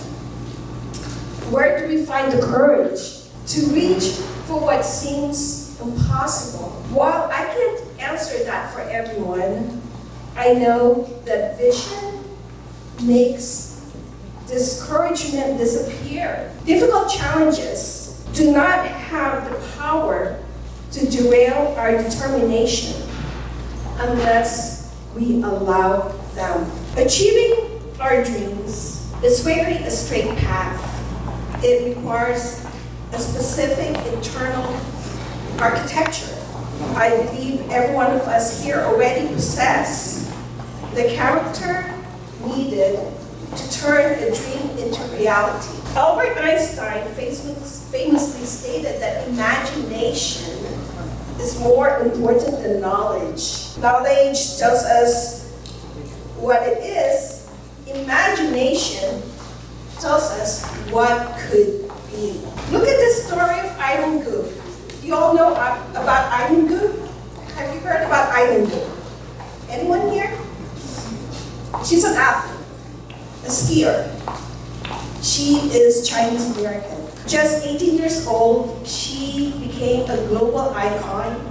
Where do we find the courage to reach for what seems impossible? While I can't answer that for everyone, I know that vision makes discouragement disappear. Difficult challenges do not have the power to derail our determination unless we allow them. Achieving our dreams is rarely a straight path. It requires a specific internal architecture. I believe every one of us here already possess the character needed to turn a dream into reality. Albert Einstein famously stated that imagination is more important than knowledge. Knowledge tells us what it is. Imagination tells us what could be. Look at the story of Eileen Gu. You all know about Eileen Gu? Have you heard about Eileen Gu? Anyone here? She's an athlete, a skier. She is Chinese American. Just 18 years old, she became a global icon.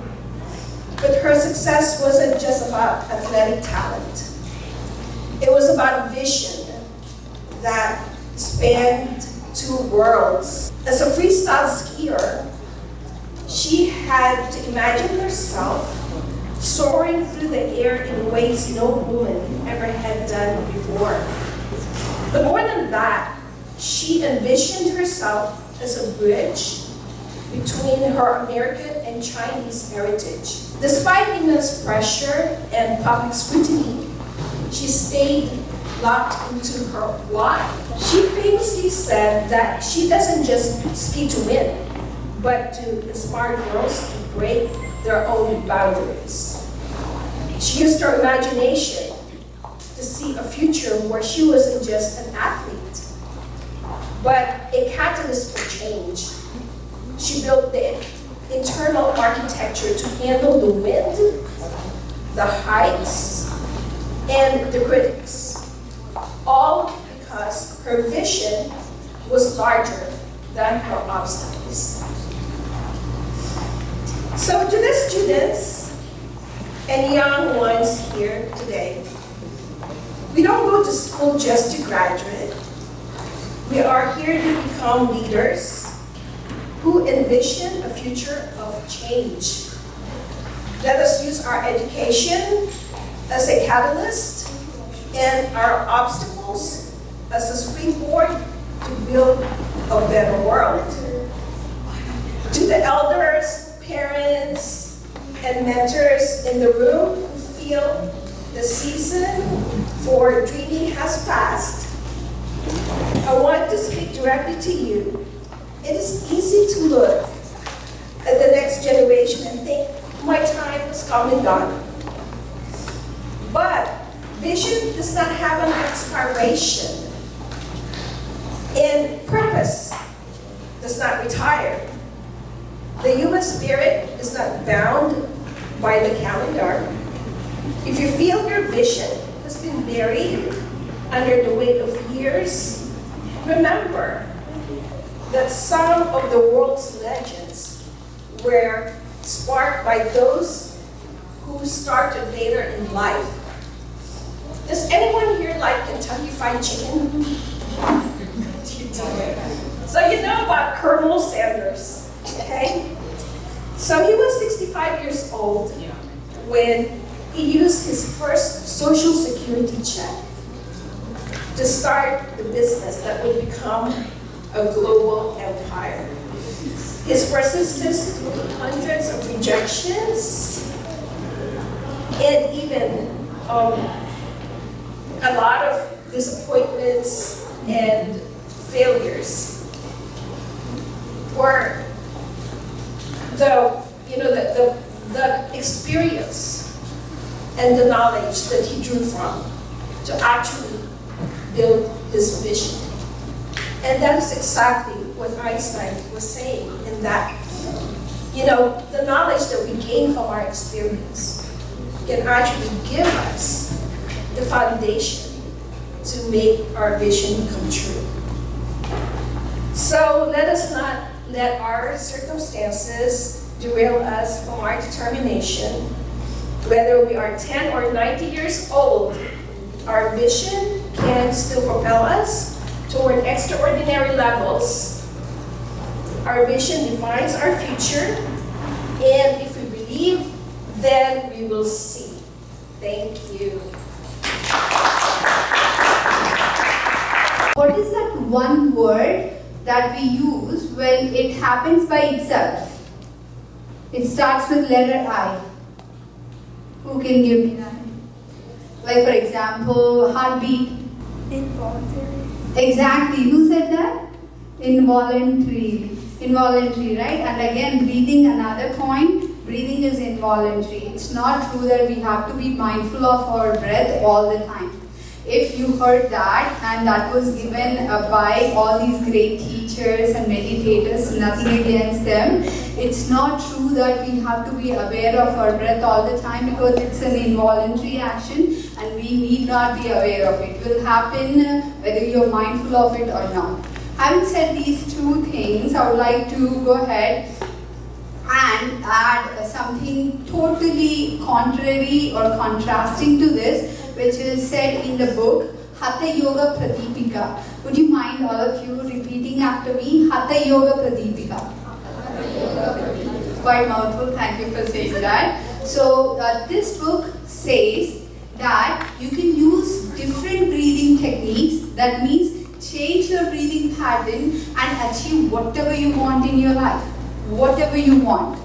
But her success wasn't just about athletic talent. It was about vision that spanned two worlds. As a freestyle skier, she had to imagine herself soaring through the air in ways no woman ever had done before. But more than that, she envisioned herself as a bridge between her American and Chinese heritage. Despite immense pressure and public scrutiny, she stayed locked into her why. She famously said that she doesn't just ski to win, but to inspire girls to break their own boundaries. She used her imagination to see a future where she wasn't just an athlete, but a catalyst for change. She built the internal architecture to handle the wind, the heights, and the critics, all because her vision was larger than her obstacles. So to the students and young ones here today, we don't go to school just to graduate. We are here to become leaders who envision a future of change. Let us use our education as a catalyst and our obstacles as a springboard to build a better world. To the elders, parents, and mentors in the room who feel the season for dreaming has passed, I want to speak directly to you. It is easy to look at the next generation and think, my time has come and gone. But vision does not have an expiration, and purpose does not retire. The human spirit is not bound by the calendar. If you feel your vision has been buried under the weight of years, remember that some of the world's legends were sparked by those who started later in life. Does anyone here like Kentucky Fried Chicken? So you know about Colonel Sanders, okay? So he was 65 years old when he used his first Social Security check to start the business that would become a global empire. His persistence through hundreds of rejections and even a lot of disappointments and failures were the experience and the knowledge that he drew from to actually build his vision. And that is exactly what Einstein was saying in that, the knowledge that we gain from our experience can actually give us the foundation to make our vision come true. So let us not let our circumstances derail us from our determination. Whether we are 10 or 90 years old, our vision can still propel us toward extraordinary levels. Our vision defines our future, and if we believe, then we will see. Thank you. What is that one word that we use when it happens by itself? It starts with letter I. Who can give me that? Like for example, heartbeat. Involuntary. Exactly. Who said that? Involuntary. Involuntary, right? And again, breathing, another point. Breathing is involuntary. It's not true that we have to be mindful of our breath all the time. If you heard that, and that was given by all these great teachers and meditators, nothing against them, it's not true that we have to be aware of our breath all the time, because it's an involuntary action and we need not be aware of it. It will happen whether you're mindful of it or not. Having said these two things, I would like to go ahead and add something totally contrary or contrasting to this, which is said in the book Hatha Yoga Pradipika. Would you mind all of you repeating after me? Hatha Yoga Pradipika. Quite mouthful, thank you for saying that. So this book says that you can use different breathing techniques. That means change your breathing pattern and achieve whatever you want in your life. Whatever you want.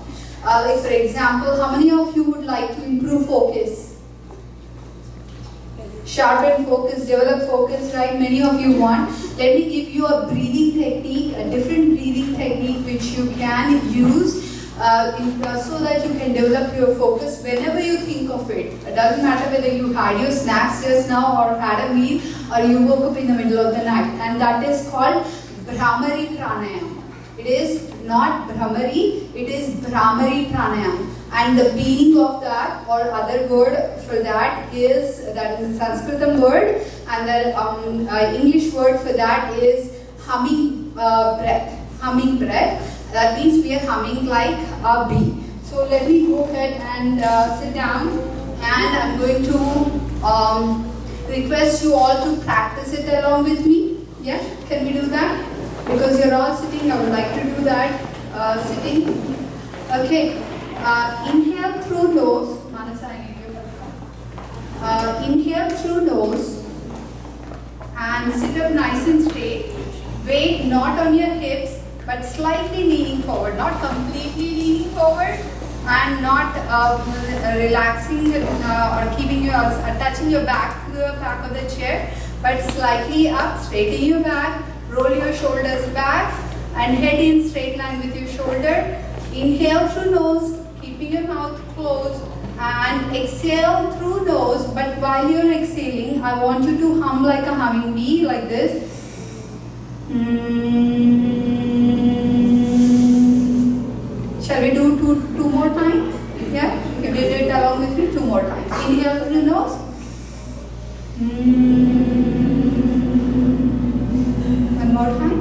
Like for example, how many of you would like to improve focus? Sharpen focus, develop focus, right? Many of you want. Let me give you a breathing technique, a different breathing technique which you can use so that you can develop your focus whenever you think of it. It doesn't matter whether you had your snacks just now or had a meal or you woke up in the middle of the night. And that is called Bhramari Pranayam. It is not Bhramari, it is Bhramari Pranayam. And the meaning of that, or other word for that is a Sanskritam word, and the English word for that is humming breath. Humming breath. That means we are humming like a bee. So let me go ahead and sit down, and I'm going to request you all to practice it along with me. Yeah, can we do that? Because you're all sitting, I would like to do that sitting. Okay. Inhale through nose. Manasa, I need your help. Inhale through nose and sit up nice and straight. Weight not on your hips, but slightly leaning forward, not completely leaning forward, and not relaxing or keeping your touching your back to the back of the chair, but slightly up. Straighten your back, roll your shoulders back, and head in straight line with your shoulder. Inhale through nose, keeping your mouth closed, and exhale through nose. But while you're exhaling, I want you to hum like a humming bee, like this. Shall we do two more times? Yeah? You can do it along with me 2 more times. Inhale through nose. One more time.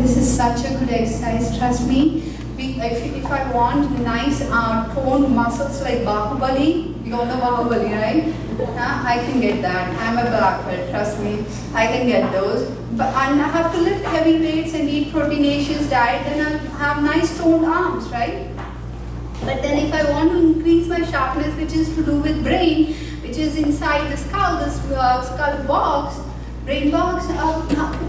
This is such a good exercise, trust me. If I want nice toned muscles like Bahubali, you all know Bahubali, right? I can get that. I'm a black belt, trust me. I can get those. But and I have to lift heavy weights and eat proteinaceous diet, then I'll have nice toned arms, right? But then if I want to increase my sharpness, which is to do with brain, which is inside the skull, this skull box, brain box,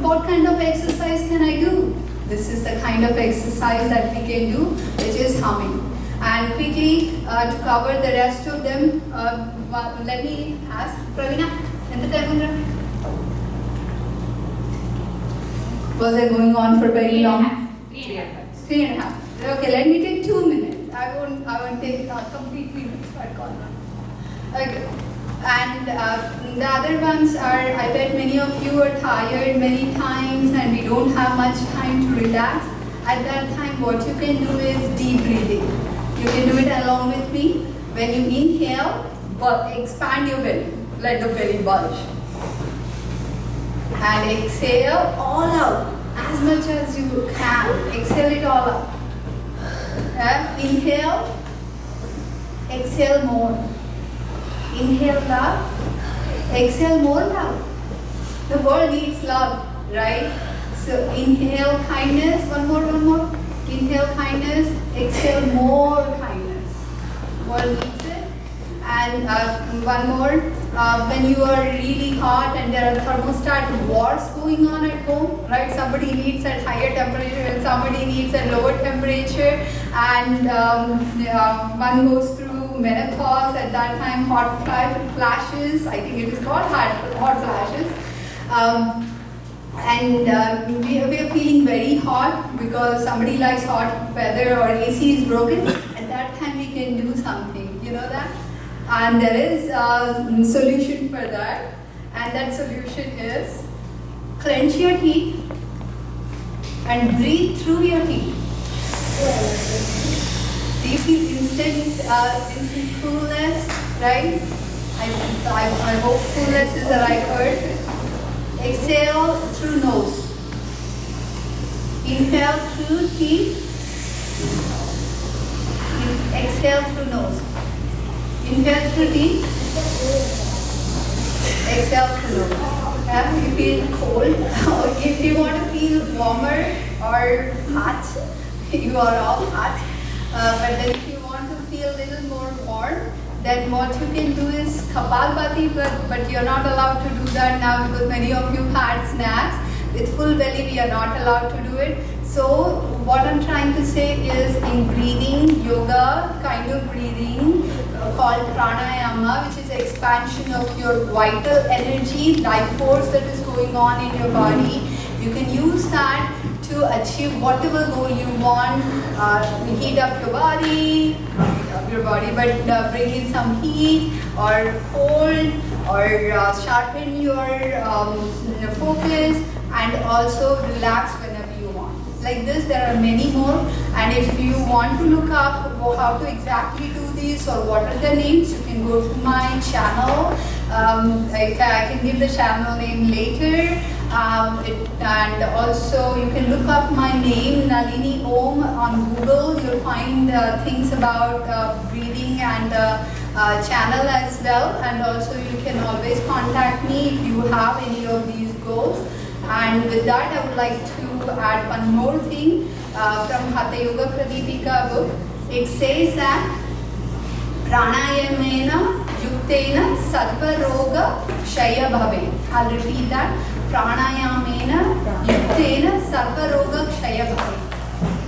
what kind of exercise can I do? This is the kind of exercise that we can do, which is humming. And quickly, to cover the rest of them, let me ask Praveen, was it going on for very long? 3.5. Okay, let me take 2 minutes. I won't take complete minutes. Okay. And the other ones are, I bet many of you are tired many times and we don't have much time to relax. At that time, what you can do is deep breathing. You can do it along with me. When you inhale, expand your belly, let the belly bulge. And exhale all out, as much as you can. Exhale it all out. Inhale, exhale more. Inhale love, exhale more love. The world needs love, right? So inhale kindness, one more. Inhale kindness, exhale more kindness. World needs it. And one more. When you are really hot and there are thermostat wars going on at home, right? Somebody needs at higher temperature and somebody needs at lower temperature, and one goes through menopause. At that time, hot flashes. I think it is called hot flashes. We are feeling very hot because somebody likes hot weather or AC is broken. At that time, we can do something. You know that? And there is a solution for that, and that solution is clench your teeth and breathe through your teeth. Do you feel instant coolness, right? I hope coolness is the right word. Exhale through nose. Inhale through teeth. Exhale through nose. Inhale through teeth. Exhale through nose. If you feel cold, or if you want to feel warmer or hot, you are all hot. But then if you want to feel a little more warm, then what you can do is Kapalbhati, but you're not allowed to do that now because many of you had snacks. With full belly, we are not allowed to do it. So what I'm trying to say is in breathing, yoga kind of breathing called pranayama, which is expansion of your vital energy, life force that is going on in your body. You can use that to achieve whatever goal you want. Heat up your body, but bring in some heat or cold, or sharpen your focus, and also relax whenever you want. Like this, there are many more, and if you want to look up how to exactly do these or what are the names, you can go to my channel. I can give the channel name later. And also you can look up my name, Nalini Om, on Google. You'll find things about breathing and channel as well. And also you can always contact me if you have any of these goals. And with that, I would like to add one more thing from Hatha Yoga Pradipika book. It says that Pranayamena Yuktena Sarva Roga Kshaya Bhave. I'll repeat that. Pranayamena Yuktena Sarva Roga Kshaya Bhave.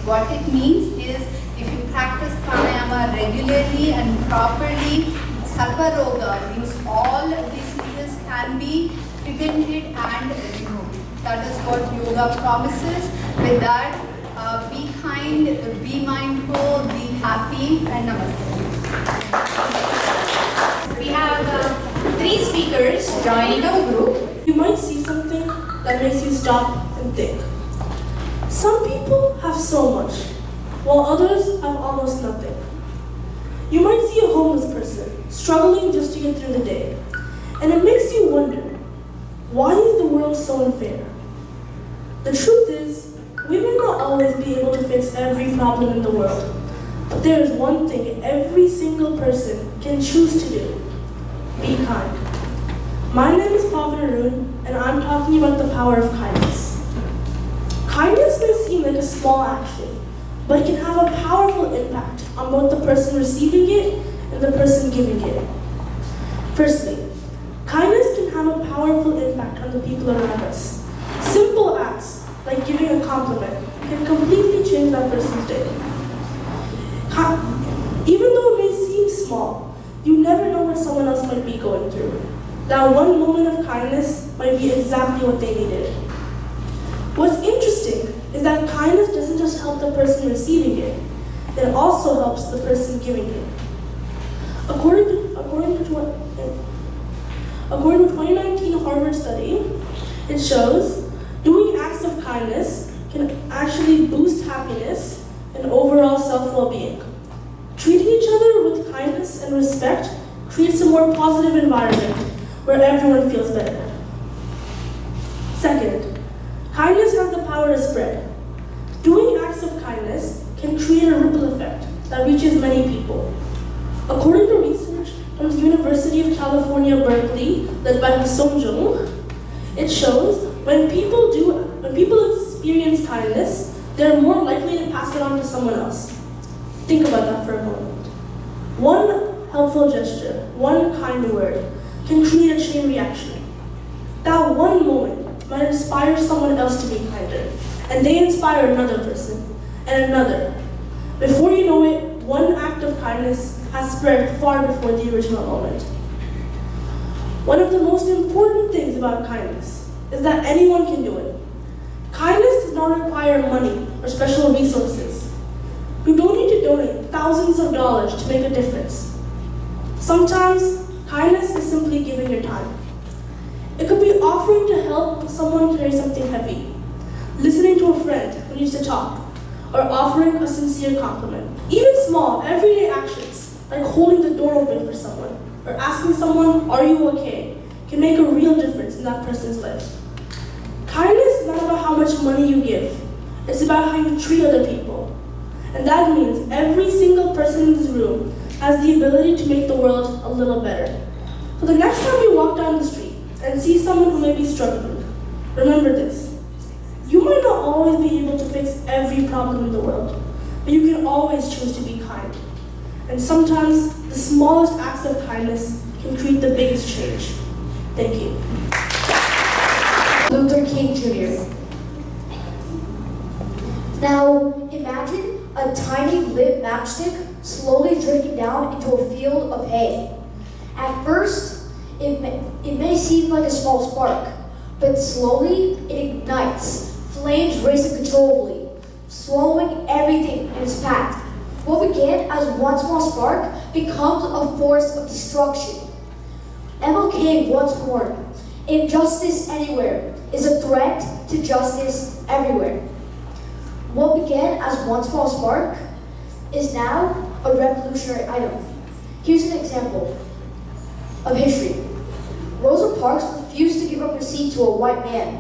What it means is, if you practice pranayama regularly and properly, Sarva Roga means all diseases can be prevented and removed. That is what yoga promises. With that, be kind, be mindful, be happy, and namaste. We have 3 speakers joining our group. You might see something that makes you stop and think. Some people have so much, while others have almost nothing. You might see a homeless person struggling just to get through the day, and it makes you wonder, why is the world so unfair? The truth is, we may not always be able to fix every problem in the world, but there is one thing every single person can choose to do: be kind. My name is Praveen, and I'm talking about the power of kindness. Kindness may seem like a small action, but it can have a powerful impact on both the person receiving it and the person giving it. Firstly, kindness can have a powerful impact on the people around us. Simple acts, like giving a compliment, can completely change that person's day. Even though it may seem small, you never know what someone else might be going through. That one moment of kindness might be exactly what they needed. What's interesting is that kindness doesn't just help the person receiving it, it also helps the person giving it. According to a 2019 Harvard study, it shows doing acts of kindness can actually boost happiness and overall self-well-being. Treating each other with kindness and respect creates a more positive environment where everyone feels better. Second, kindness has the power to spread. Doing acts of kindness can create a ripple effect that reaches many people. According to research from the University of California, Berkeley, led by Song Jung, it shows when people experience kindness, they're more likely to pass it on to someone else. Think about that for a moment. One helpful gesture, one kind word, can create a chain reaction. That one moment might inspire someone else to be kinder, and they inspire another person, and another. Before you know it, one act of kindness has spread far before the original moment. One of the most important things about kindness is that anyone can do it. Kindness does not require money or special resources. You don't need to donate thousands of dollars to make a difference. Sometimes, kindness is simply giving your time. It could be offering to help someone carry something heavy, listening to a friend who needs to talk, or offering a sincere compliment. Even small, everyday actions, like holding the door open for someone, or asking someone, "Are you okay?" can make a real difference in that person's life. Kindness is not about how much money you give. It's about how you treat other people. And that means every single person in this room has the ability to make the world a little better. So the next time you walk down the street and see someone who may be struggling, remember this. You might not always be able to fix every problem in the world, but you can always choose to be kind. And sometimes the smallest acts of kindness can create the biggest change. Thank you. Luther King Jr. Now, imagine a tiny lit matchstick slowly drifting down into a field of hay. At first, it may seem like a small spark, but slowly it ignites. Flames race uncontrollably, swallowing everything in its path. What began as one small spark becomes a force of destruction. MLK once warned, "Injustice anywhere is a threat to justice everywhere." What began as one small spark is now a revolutionary item. Here's an example of history. Rosa Parks refused to give up her seat to a white man,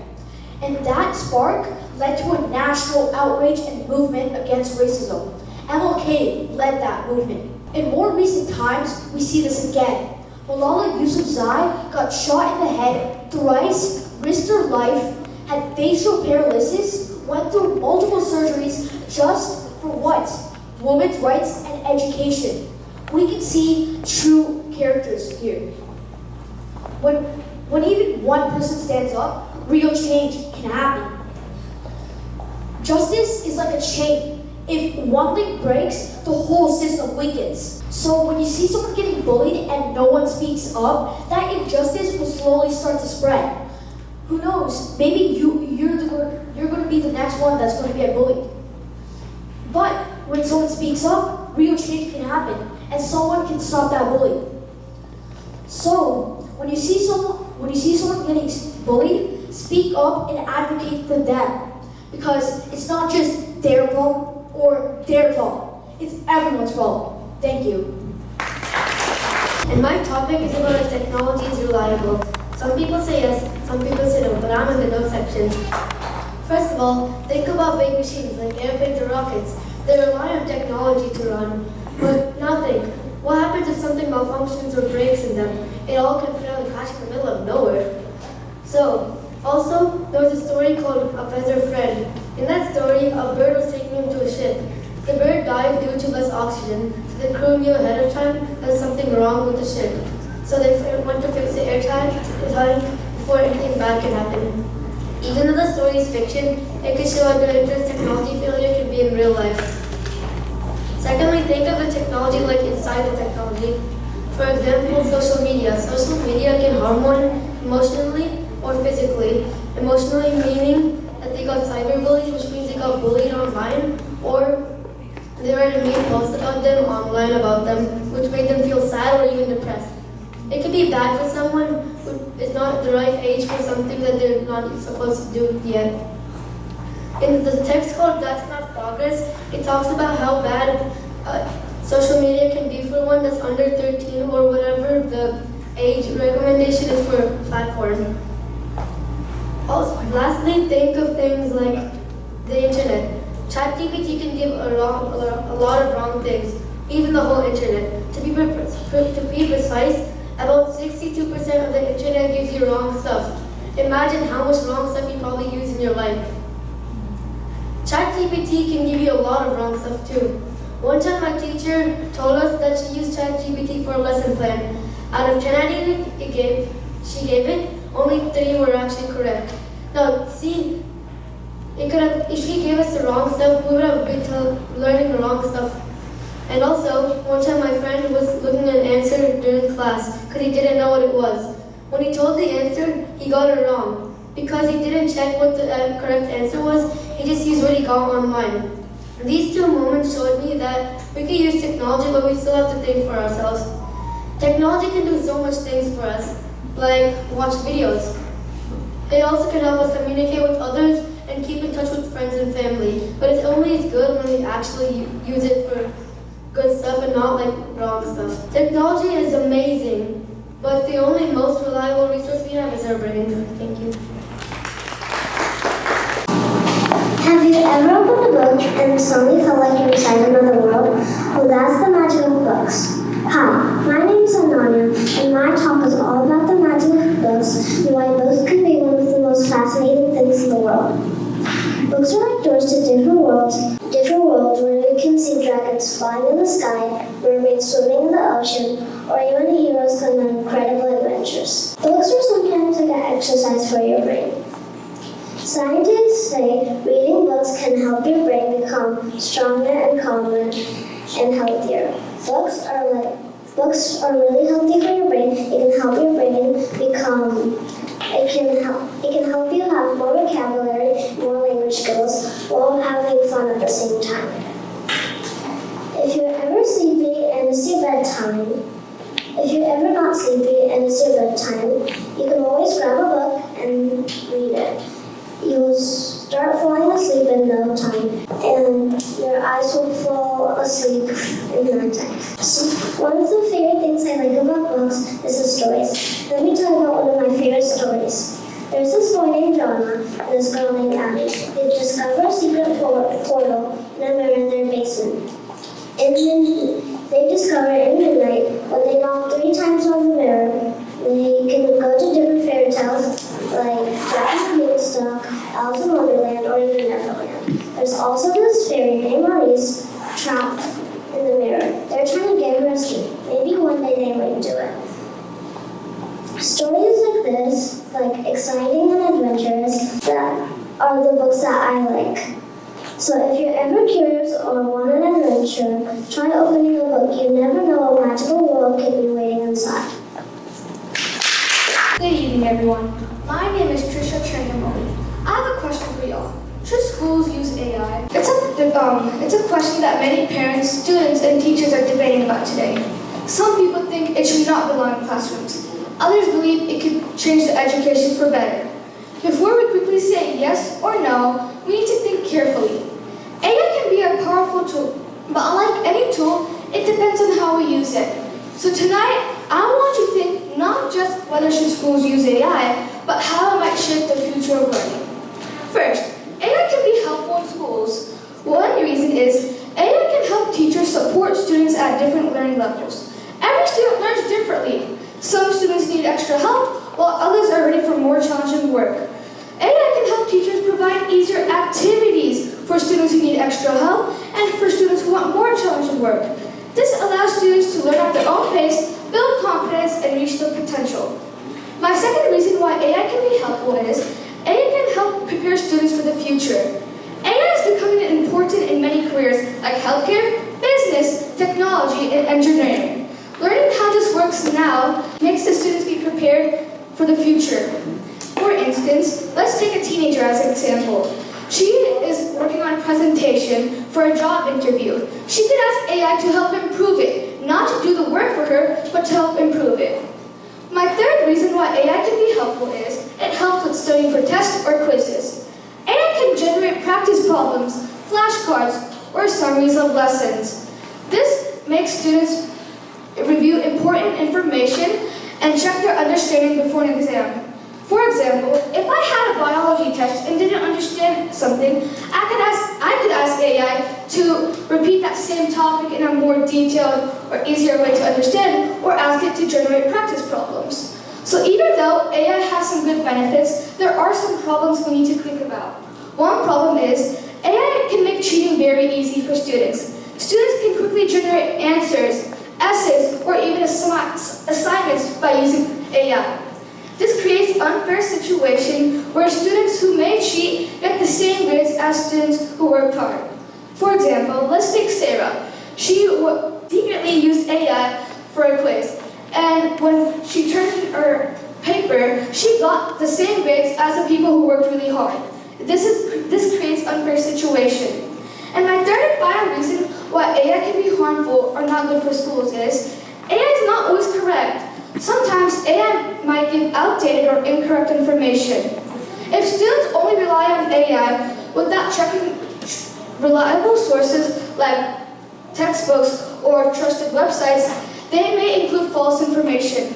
and that spark led to a national outrage and movement against racism. MLK led that movement. In more recent times, we see this again. Malala Yousafzai got shot in the head thrice, risked her life, had facial paralysis, went through multiple surgeries just for what? Women's rights and education. We can see true characters here. When even one person stands up, real change can happen. Justice is like a chain. If one link breaks, the whole system weakens. So when you see someone getting bullied and no one speaks up, that injustice will slowly start to spread. Who knows? Maybe you're going to be the next one that's going to get bullied. But when someone speaks up, real change can happen, and someone can stop that bully. So when you see someone getting bullied, speak up and advocate for them, because it's not just their problem or their problem. It's everyone's problem. Thank you. And my topic is about if technology is reliable. Some people say yes, some people say no, but I'm in the no section. First of all, think about big machines like airplanes or rockets. They rely on technology to run, but now think, what happens if something malfunctions or breaks in them? It all can fail and crash in the middle of nowhere. So, also, there was a story called A Feather Friend. In that story, a bird was taken into a ship. The bird died due to less oxygen, so the crew knew ahead of time there was something wrong with the ship. So they went to fix the air tank before anything bad can happen. Even though the story is fiction, it can show how dangerous technology failure can be in real life. Secondly, think of the technology like inside the technology. For example, social media. Social media can harm one emotionally or physically. Emotionally meaning that they got cyberbullied, which means they got bullied online, or they read a mean post about them online about them, which made them feel sad or even depressed. It could be bad for someone who is not the right age for something that they're not supposed to do yet. In the text called That's Not Progress, it talks about how bad social media can be for one that's under 13 or whatever the age recommendation is for a platform. Also, lastly, think of things like the internet. ChatGPT can give a lot of wrong things, even the whole internet. To be precise, about 62% of the internet gives you wrong stuff. Imagine how much wrong stuff you probably use in your life. ChatGPT can give you a lot of wrong stuff too. One time my teacher told us that she used ChatGPT for a lesson plan. Out of 10 ideas she gave it, only 3 were actually correct. Now, see, if she gave us the wrong stuff, we would have been learning the wrong stuff. And also, one time my friend was looking at an answer during class because he didn't know what it was. When he told the answer, he got it wrong. Because he didn't check what the correct answer was, he just used what he got online. These 2 moments showed me that we can use technology, but we still have to think for ourselves. Technology can do so much things for us, like watch videos. It also can help us communicate with others and keep in touch with friends and family. But it's only as good when we actually use it for good stuff and not like wrong stuff. Technology is amazing, but the only most reliable resource we have is our brain. Thank you. Have you ever opened a book and suddenly felt like you're inside another world? Well, that's the magic of books. Hi, my name is Ananya, and my talk is all about the magic of books and why books can be one of the most fascinating things in the world. Books are like doors to different worlds where you can see dragons flying in the sky, mermaids swimming in the ocean, or even heroes going on incredible adventures. Books are sometimes like an exercise for your brain. Scientists say reading books can help your brain become stronger and calmer and healthier. Books are really healthy for your brain. It can help your brain it can help you have more vocabulary, more language skills, while having fun at the same time. If you're ever sleepy and it's your bedtime, if you're ever not sleepy and it's your bedtime, you can always grab a book and read it. You'll start falling asleep in no time, and your eyes will fall asleep in no time. So one of the favorite things I like about books is the stories. Let me tell you about one of my favorite stories. There's this boy named Jonah and this girl named Abby. They discover a secret portal in a mirror in their basement. And then they discover in midnight, when they knock 3 times on the mirror, they can go to different fairy tales like Jack and the Beanstalk, Alice in Wonderland, or even Neverland. There's also this fairy named Maurice trapped in the mirror. They're trying to get her escape. Maybe one day they might do it. Stories like this, like exciting and adventurous, that are the books that I like. So if you're ever curious or want an adventure, try opening a book. You never know what magical world can be waiting inside. Good evening, everyone. My name is Trisha Changamoli. I have a question for y'all. Should schools use AI? It's a question that many parents, students, and teachers are debating about today. Some people think it should not belong in classrooms. Others believe it could change the education for better. Before we quickly say yes or no, we need to think carefully. AI can be a powerful tool, but unlike any tool, it depends on how we use it. So tonight, I want you to think not just whether should schools use AI, but how it might shape the future of learning. First, AI can be helpful in schools. One reason is AI can help teachers support students at different learning levels. Every student learns differently. Some students need extra help, while others are ready for more challenging work. AI can help teachers provide easier activities for students who need extra help and for students who want more challenging work. This allows students to learn at their own pace, build confidence, and reach their potential. My second reason why AI can be helpful is AI can help prepare students for the future. AI is becoming important in many careers like healthcare, business, technology, and engineering. Learning how this works now makes the students be prepared for the future. For instance, let's take a teenager as an example. She is working on a presentation for a job interview. She could ask AI to help improve it, not to do the work for her, but to help improve it. My third reason why AI can be helpful is it helps with studying for tests or quizzes. AI can generate practice quiz problems, flashcards, or summaries of lessons. This makes students review important information and check their understanding before an exam. For example, if I had a biology test and didn't understand something, I could ask AI to repeat that same topic in a more detailed or easier way to understand, or ask it to generate practice problems. So even though AI has some good benefits, there are some problems we need to think about. One problem is AI can make cheating very easy for students. Students can quickly generate answers, essays, or even assignments by using AI. This creates an unfair situation where students who may cheat get the same grades as students who worked hard. For example, let's take Sarah. She secretly used AI for a quiz, and when she turned in her paper, she got the same grades as the people who worked really hard. This creates an unfair situation. And my third and final reason why AI can be harmful or not good for schools is AI is not always correct. Sometimes AI might give outdated or incorrect information. If students only rely on AI without checking reliable sources like textbooks or trusted websites, they may include false information.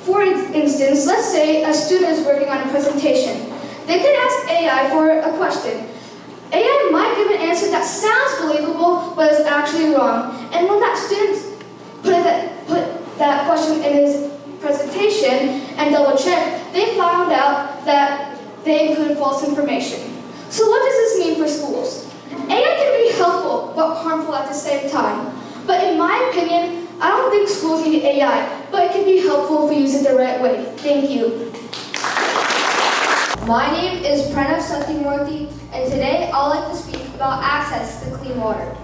For instance, let's say a student is working on a presentation. They can ask AI for a question. AI might give an answer that sounds believable but is actually wrong. And when that student put that question in his presentation and double check, they found out that they included false information. So what does this mean for schools? AI can be helpful but harmful at the same time. But in my opinion, I don't think schools need AI, but it can be helpful if we use it the right way. Thank you. My name is Pranav Satyamurthy, and today I'd like to speak about access to clean water.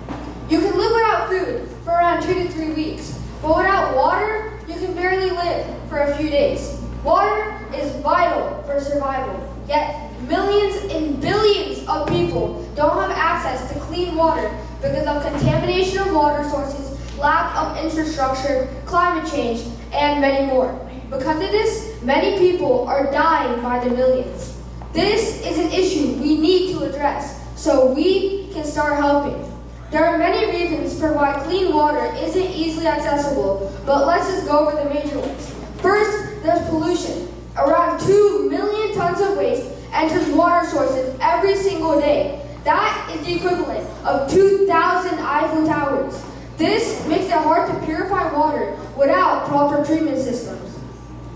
You can live without food for around 2 to 3 weeks, but without water, you can barely live for a few days. Water is vital for survival, yet millions and billions of people don't have access to clean water because of contamination of water sources, lack of infrastructure, climate change, and many more. Because of this, many people are dying by the millions. This is an issue we need to address so we can start helping. There are many reasons for why clean water isn't easily accessible, but let's just go over the major ones. First, there's pollution. Around 2 million tons of waste enters water sources every single day. That is the equivalent of 2,000 Eiffel Towers. This makes it hard to purify water without proper treatment systems.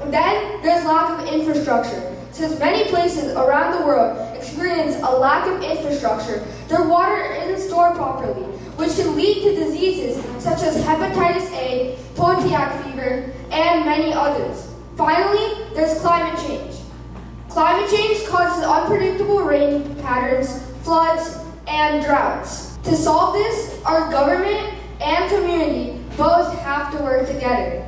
And then there's lack of infrastructure. Since many places around the world experience a lack of infrastructure, their water isn't stored properly, which can lead to diseases such as hepatitis A, Pontiac fever, and many others. Finally, there's climate change. Climate change causes unpredictable rain patterns, floods, and droughts. To solve this, our government and community both have to work together.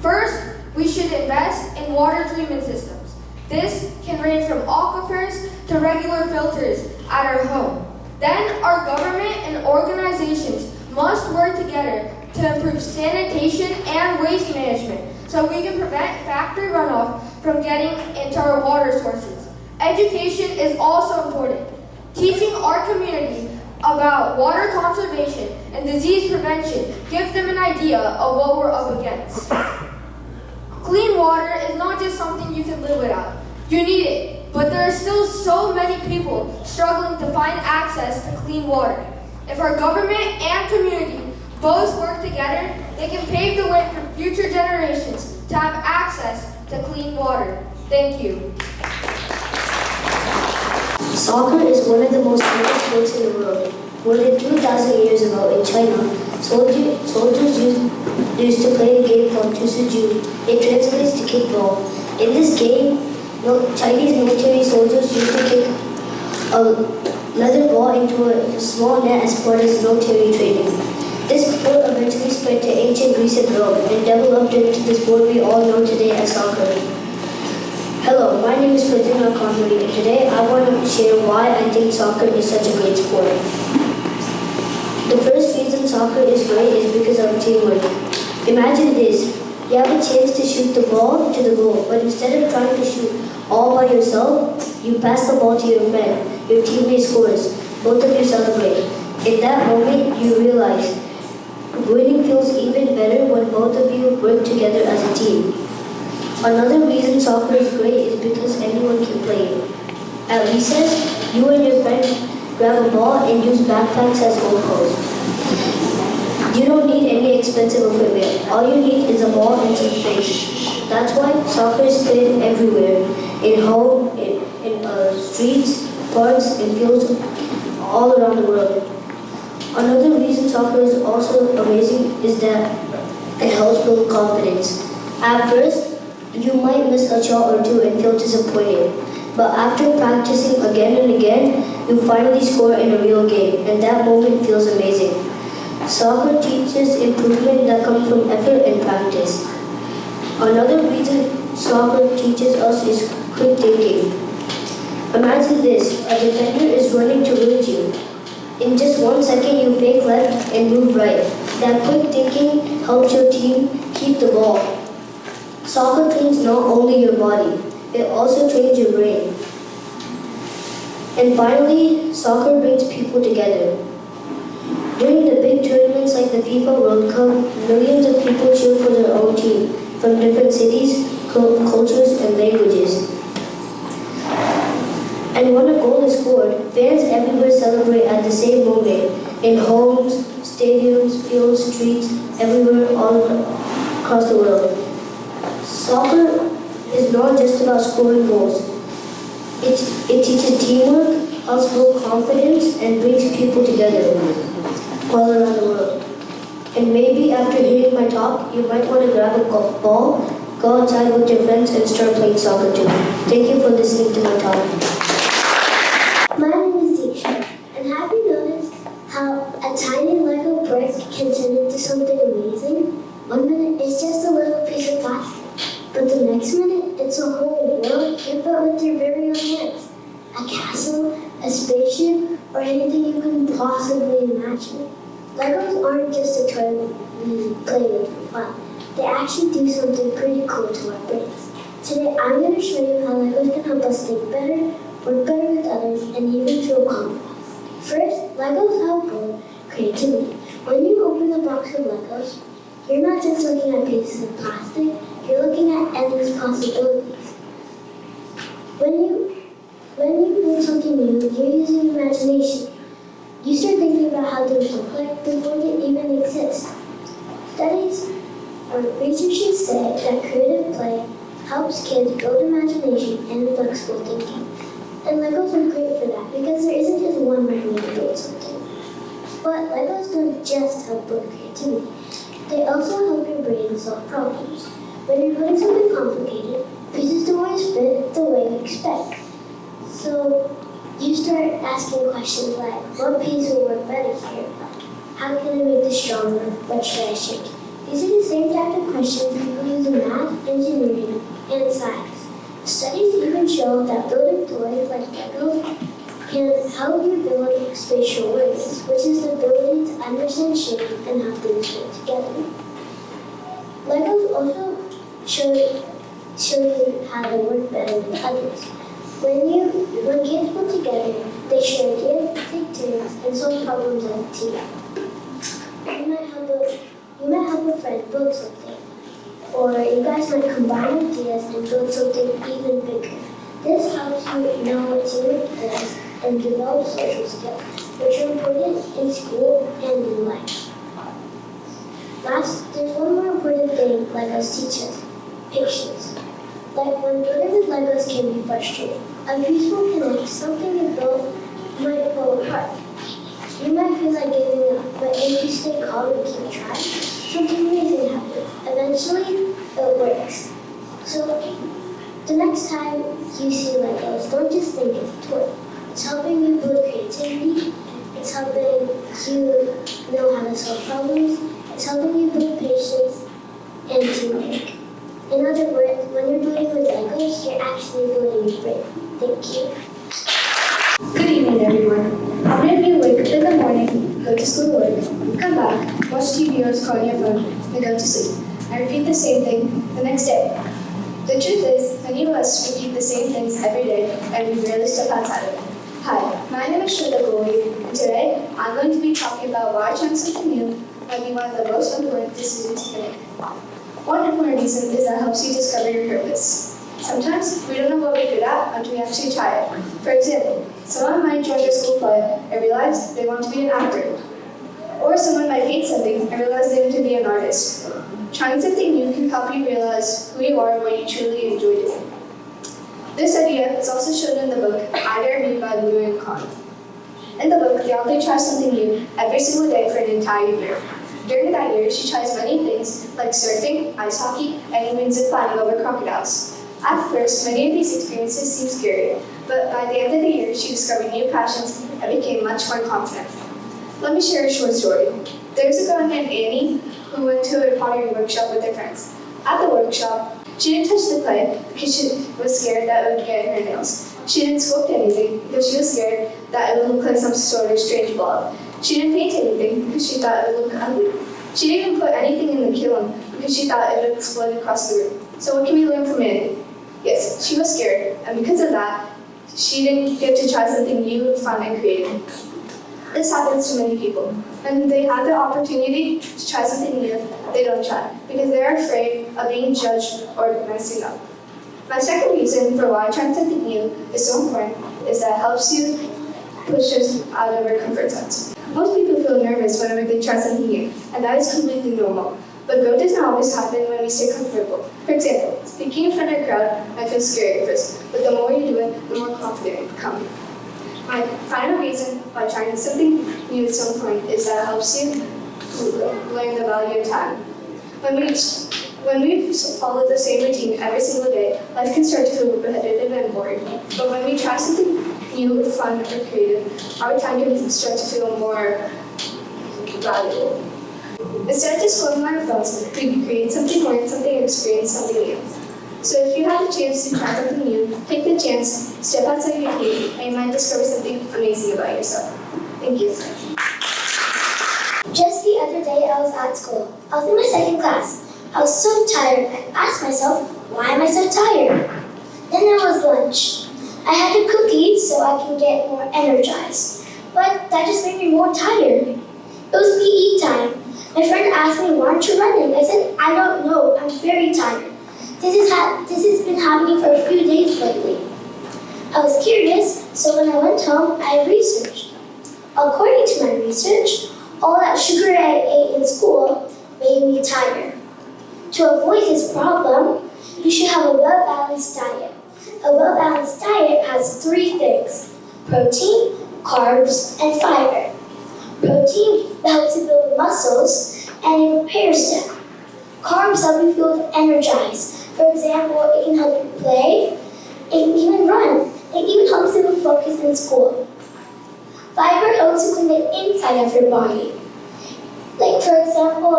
First, we should invest in water treatment systems. This can range from aquifers to regular filters at our home. Then our government and organizations must work together to improve sanitation and waste management so we can prevent factory runoff from getting into our water sources. Education is also important. Teaching our community about water conservation and disease prevention gives them an idea of what we're up against. Clean water is not just something you can live without. You need it, but there are still so many people struggling to find access to clean water. If our government and community both work together, they can pave the way for future generations to have access to clean water. Thank you. Soccer is one of the most famous sports in the world. More than 2,000 years ago in China, soldiers used to play a game called Jusuju. It translates to kickball. In this game, Chinese military soldiers used to kick a leather ball into a small net as part of military training. This sport eventually spread to ancient Greece and Rome and developed into the sport we all know today as soccer. Hello, my name is Praveen, and today I want to share why I think soccer is such a great sport. The first reason soccer is great is because of teamwork. Imagine this. You have a chance to shoot the ball to the goal, but instead of trying to shoot all by yourself, you pass the ball to your friend. Your teammate scores. Both of you celebrate. In that moment, you realize winning feels even better when both of you work together as a team. Another reason soccer is great is because anyone can play it. At recess, you and your friend grab a ball and use backpacks as goalposts. You don't need any expensive equipment. All you need is a ball and some space. That's why soccer is played everywhere. In home, in streets, parks, and fields all around the world. Another reason soccer is also amazing is that it helps build confidence. At first, you might miss a shot or two and feel disappointed. But after practicing again and again, you finally score in a real game, and that moment feels amazing. Soccer teaches improvement that comes from effort and practice. Another reason soccer teaches us is quick thinking. Imagine this, a defender is running towards you. In just 1 second, you fake left and move right. That quick thinking helps your team keep the ball. Soccer trains not only your body, it also trains your brain. And finally, soccer brings people together. During the big tournaments like the FIFA World Cup, millions of people cheer for their own team from different cities, cultures, and languages. And when a goal is scored, fans everywhere celebrate at the same moment, in homes, stadiums, fields, streets, everywhere, all across the world. Soccer is not just about scoring goals. It teaches teamwork, helps build confidence, and brings people together all around the world. And maybe after hearing my talk, you might want to grab a ball, go outside with your friends, and start playing soccer too. Thank you for listening to my talk. My name is Disha, and have you noticed how a tiny Lego brick can turn into something amazing? 1 minute it's just a little piece of plastic, but the next minute it's a whole world you built with your very own hands. A castle, a spaceship, or anything you can possibly imagine. Legos aren't just a toy we play with for fun. They actually do something pretty cool to our brains. Today I'm going to show you how Legos can help us think better, work better with others, and even feel confidence. First, Legos help build creativity. When you open a box of Legos, you're not just looking at pieces of plastic, you're looking at endless possibilities. When you build something new, you're using imagination. You start thinking about how things look like before they even exist. Studies or researchers say that creative play helps kids build imagination and flexible thinking. And Legos are great for that because there isn't just one right way to build something. But Legos don't just help build creativity. They also help your brain solve problems. When you're building something complicated, pieces don't always fit the way you expect. So you start asking questions like, what piece will work better here? How can I make this stronger? What should I change? These are the same type of questions people use in math, engineering, and science. Studies even show that building toys like Legos can help you build spatial awareness, which is the ability to understand shape and how things fit together. Legos also show you how to work better with others. When kids put together, they share ideas, take turns, and solve problems as a team. You might help a friend build something, or you guys might combine ideas and build something even bigger. This helps you know what teamwork is and develop social skills, which are important in school and in life. Last, there's one more important thing Legos teach us: patience. Like when building with Legos can be frustrating. A peaceful connect, something you built might fall apart. You might feel like giving up, but if you stay calm and keep trying, something amazing happens. Eventually, it works. So, the next time you see Legos, don't just think it's a toy. It's helping you build creativity. It's helping you know how to solve problems. It's helping you build patience and teamwork. In other words, when you're building with Legos, you're actually building your brain. Thank you. Good evening, everyone. How many of you wake up in the morning, go to school or work, come back, watch TV or scroll on your phone, and go to sleep, and repeat the same thing the next day? The truth is, many of us repeat the same things every day, and we rarely step outside of it. Hi, my My name is Shweta, and today I'm going to be talking about why trying something new might be one of the most important decisions to make. One important reason is that it helps you discover your purpose. Sometimes we don't know what we're good at until we actually try it. For example, someone might join their school play and realize they want to be an actor. Or someone might hate something and realize they want to be an artist. Trying something new can help you realize who you are and what you truly enjoy doing. This idea is also shown in the book I Dare Me by Louis Kahn. In the book, the author tries something new every single day for an entire year. During that year, she tries many things like surfing, ice hockey, and even zip lining over crocodiles. At first, many of these experiences seem scary, but by the end of the year, she discovered new passions and became much more confident. Let me share a short story. There was a girl named Annie who went to a pottery workshop with her friends. At the workshop, she didn't touch the clay because she was scared that it would get in her nails. She didn't sculpt anything because she was scared that it would look like some sort of strange blob. She didn't paint anything because she thought it would look ugly. She didn't even put anything in the kiln because she thought it would explode across the room. So what can we learn from Annie? Yes, she was scared, and because of that, she didn't get to try something new, fun, and creative. This happens to many people. When they have the opportunity to try something new, they don't try because they're afraid of being judged or messing up. My second reason for why trying something new is so important is that it helps you push us out of our comfort zones. Most people feel nervous whenever they try something new, and that is completely normal. But growth doesn't always happen when we stay comfortable. For example, speaking in front of a crowd might feel scary at first, but the more you do it, the more confident you become. My final reason why trying something new is so important is that it helps you learn the value of time. When we follow the same routine every single day, life can start to feel repetitive and boring. But when we try something new, fun, or creative, our time can start to feel more valuable. Instead of just scrolling on our phones, we can create something, learn something, and experience something new. So if you have the chance to try something new, take the chance, step outside your routine, and you might discover something amazing about yourself. Thank you. Just the other day I was at school. I was in my second class. I was so tired. I asked myself, why am I so tired? Then there was lunch. I had a cookie so I can get more energized. But that just made me more tired. It was PE time. My friend asked me, why aren't you running? I said, I don't know. I'm very tired. This has been happening for a few days lately. I was curious, so when I went home, I researched. According to my research, all that sugar I ate in school made me tired. To avoid this problem, you should have a well-balanced diet. A well-balanced diet has three things: protein, carbs, and fiber. Protein helps you build muscles and it repairs them. Carbs help you feel energized. For example, it can help you play, it can even run. It even helps you focus in school. Fiber helps you clean the inside of your body. Like for example,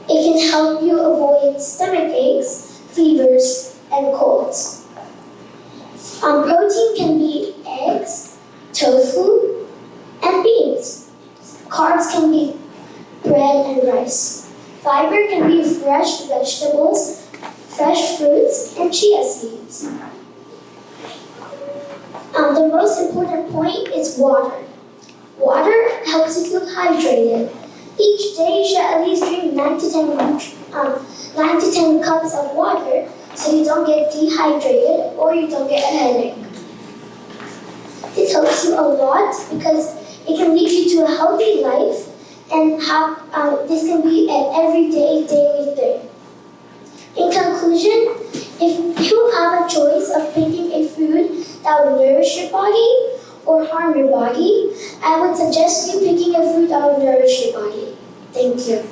it can help you avoid stomach aches, fevers, and colds. Protein can be eggs, tofu, and beans. Carbs can be bread and rice. Fiber can be fresh vegetables, fresh fruits, and chia seeds. The most important point is water. Water helps you feel hydrated. Each day you should at least drink 9 to 10 cups of water so you don't get dehydrated or you don't get a headache. This helps you a lot because it can lead you to a healthy life and this can be an everyday, daily thing. In conclusion, if you have a choice of picking a food that will nourish your body or harm your body, I would suggest you picking a food that will nourish your body. Thank you.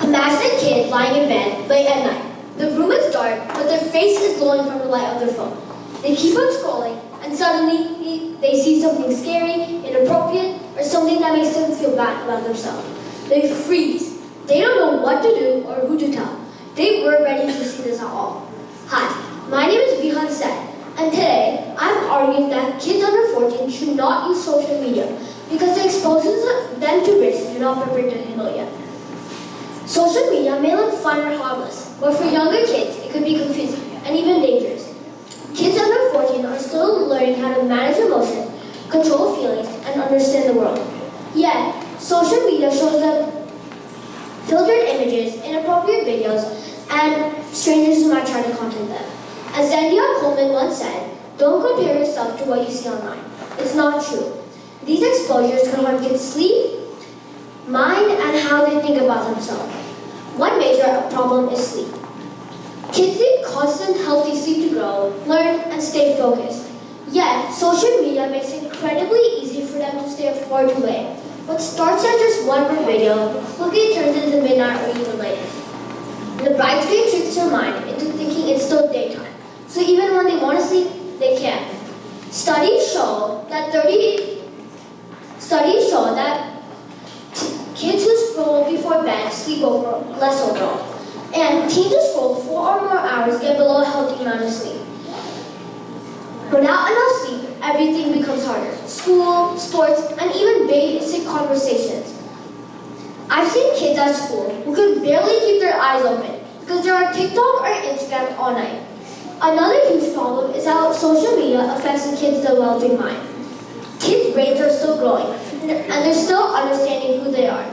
Imagine a kid lying in bed late at night. The room is dark, but their face is glowing from the light of their phone. They keep on scrolling, and suddenly they see something scary, inappropriate, or something that makes them feel bad about themselves. They freeze. They don't know what to do or who to tell. They weren't ready to see this at all. Hi, my name is Vihan Said, and today I'm arguing that kids under 14 should not use social media because it exposes them to risks they're not prepared to handle yet. Social media may look fun or harmless, but for younger kids it could be confusing and even dangerous. Kids under 14 are still learning how to manage emotion, control feelings, and understand the world. Yet, social media shows them filtered images, inappropriate videos, and strangers who might try to contact them. As Zendia Coleman once said, "Don't compare yourself to what you see online. It's not true." These exposures can harm kids' sleep, mind, and how they think about themselves. One major problem is sleep. Kids need constant healthy sleep to grow, learn, and stay focused. Yet, social media makes it incredibly easy for them to stay up far too late. What starts as just one more video quickly turns into midnight or even later. The bright screen tricks your mind into thinking it's still daytime. So even when they want to sleep, they can't. Studies show that kids who scroll before bed sleep less overall. And teens who scroll 4 or more hours get below a healthy amount of sleep. Without enough sleep, everything becomes harder. School, sports, and even basic conversations. I've seen kids at school who can barely keep their eyes open because they're on TikTok or Instagram all night. Another huge problem is how social media affects the kids' developing mind. Kids' brains are still growing, and they're still understanding who they are.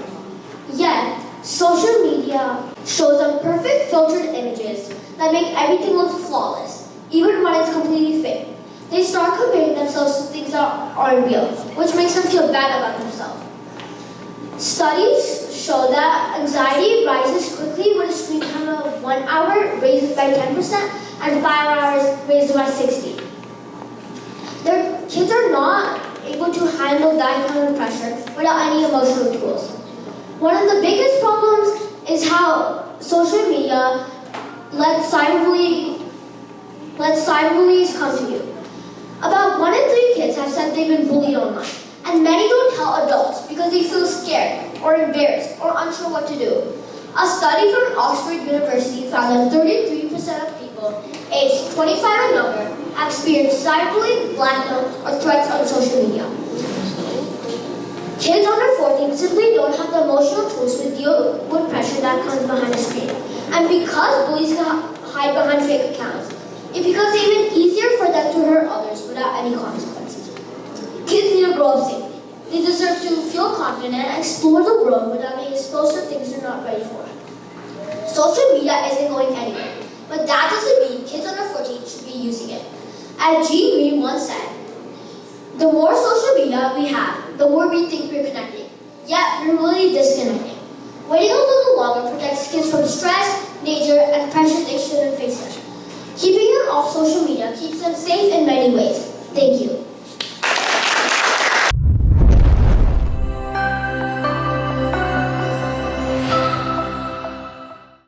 Yet, social media shows them perfect filtered images that make everything look flawless, even when it's completely fake. They start comparing themselves to things that aren't real, which makes them feel bad about themselves. Studies show that anxiety rises quickly when a screen time of 1 hour raises by 10% and 5 hours raises by 60%. Their kids are not able to handle that kind of pressure without any emotional tools. One of the biggest problems is how social media lets cyberbullies come to you. About 1 in 3 kids have said they've been bullied online, and many don't tell adults because they feel scared or embarrassed or unsure what to do. A study from Oxford University found that 33% of people aged 25 and younger have experienced cyberbullying, blackmail, or threats on social media. Kids under 14 simply don't have the emotional tools to deal with pressure that comes behind a screen. And because bullies can hide behind fake accounts, it becomes even easier for them to hurt others without any consequences. Kids need to grow up safely. They deserve to feel confident and explore the world without being exposed to things they're not ready for. Social media isn't going anywhere, but that doesn't mean kids under 14 should be using it. As Jean Green once said, "The more social media we have, the more we think we're connecting, yet we're really disconnecting." Waiting a little longer protects kids from stress, danger, and pressure they shouldn't face. Keeping them off social media keeps them safe in many ways. Thank you.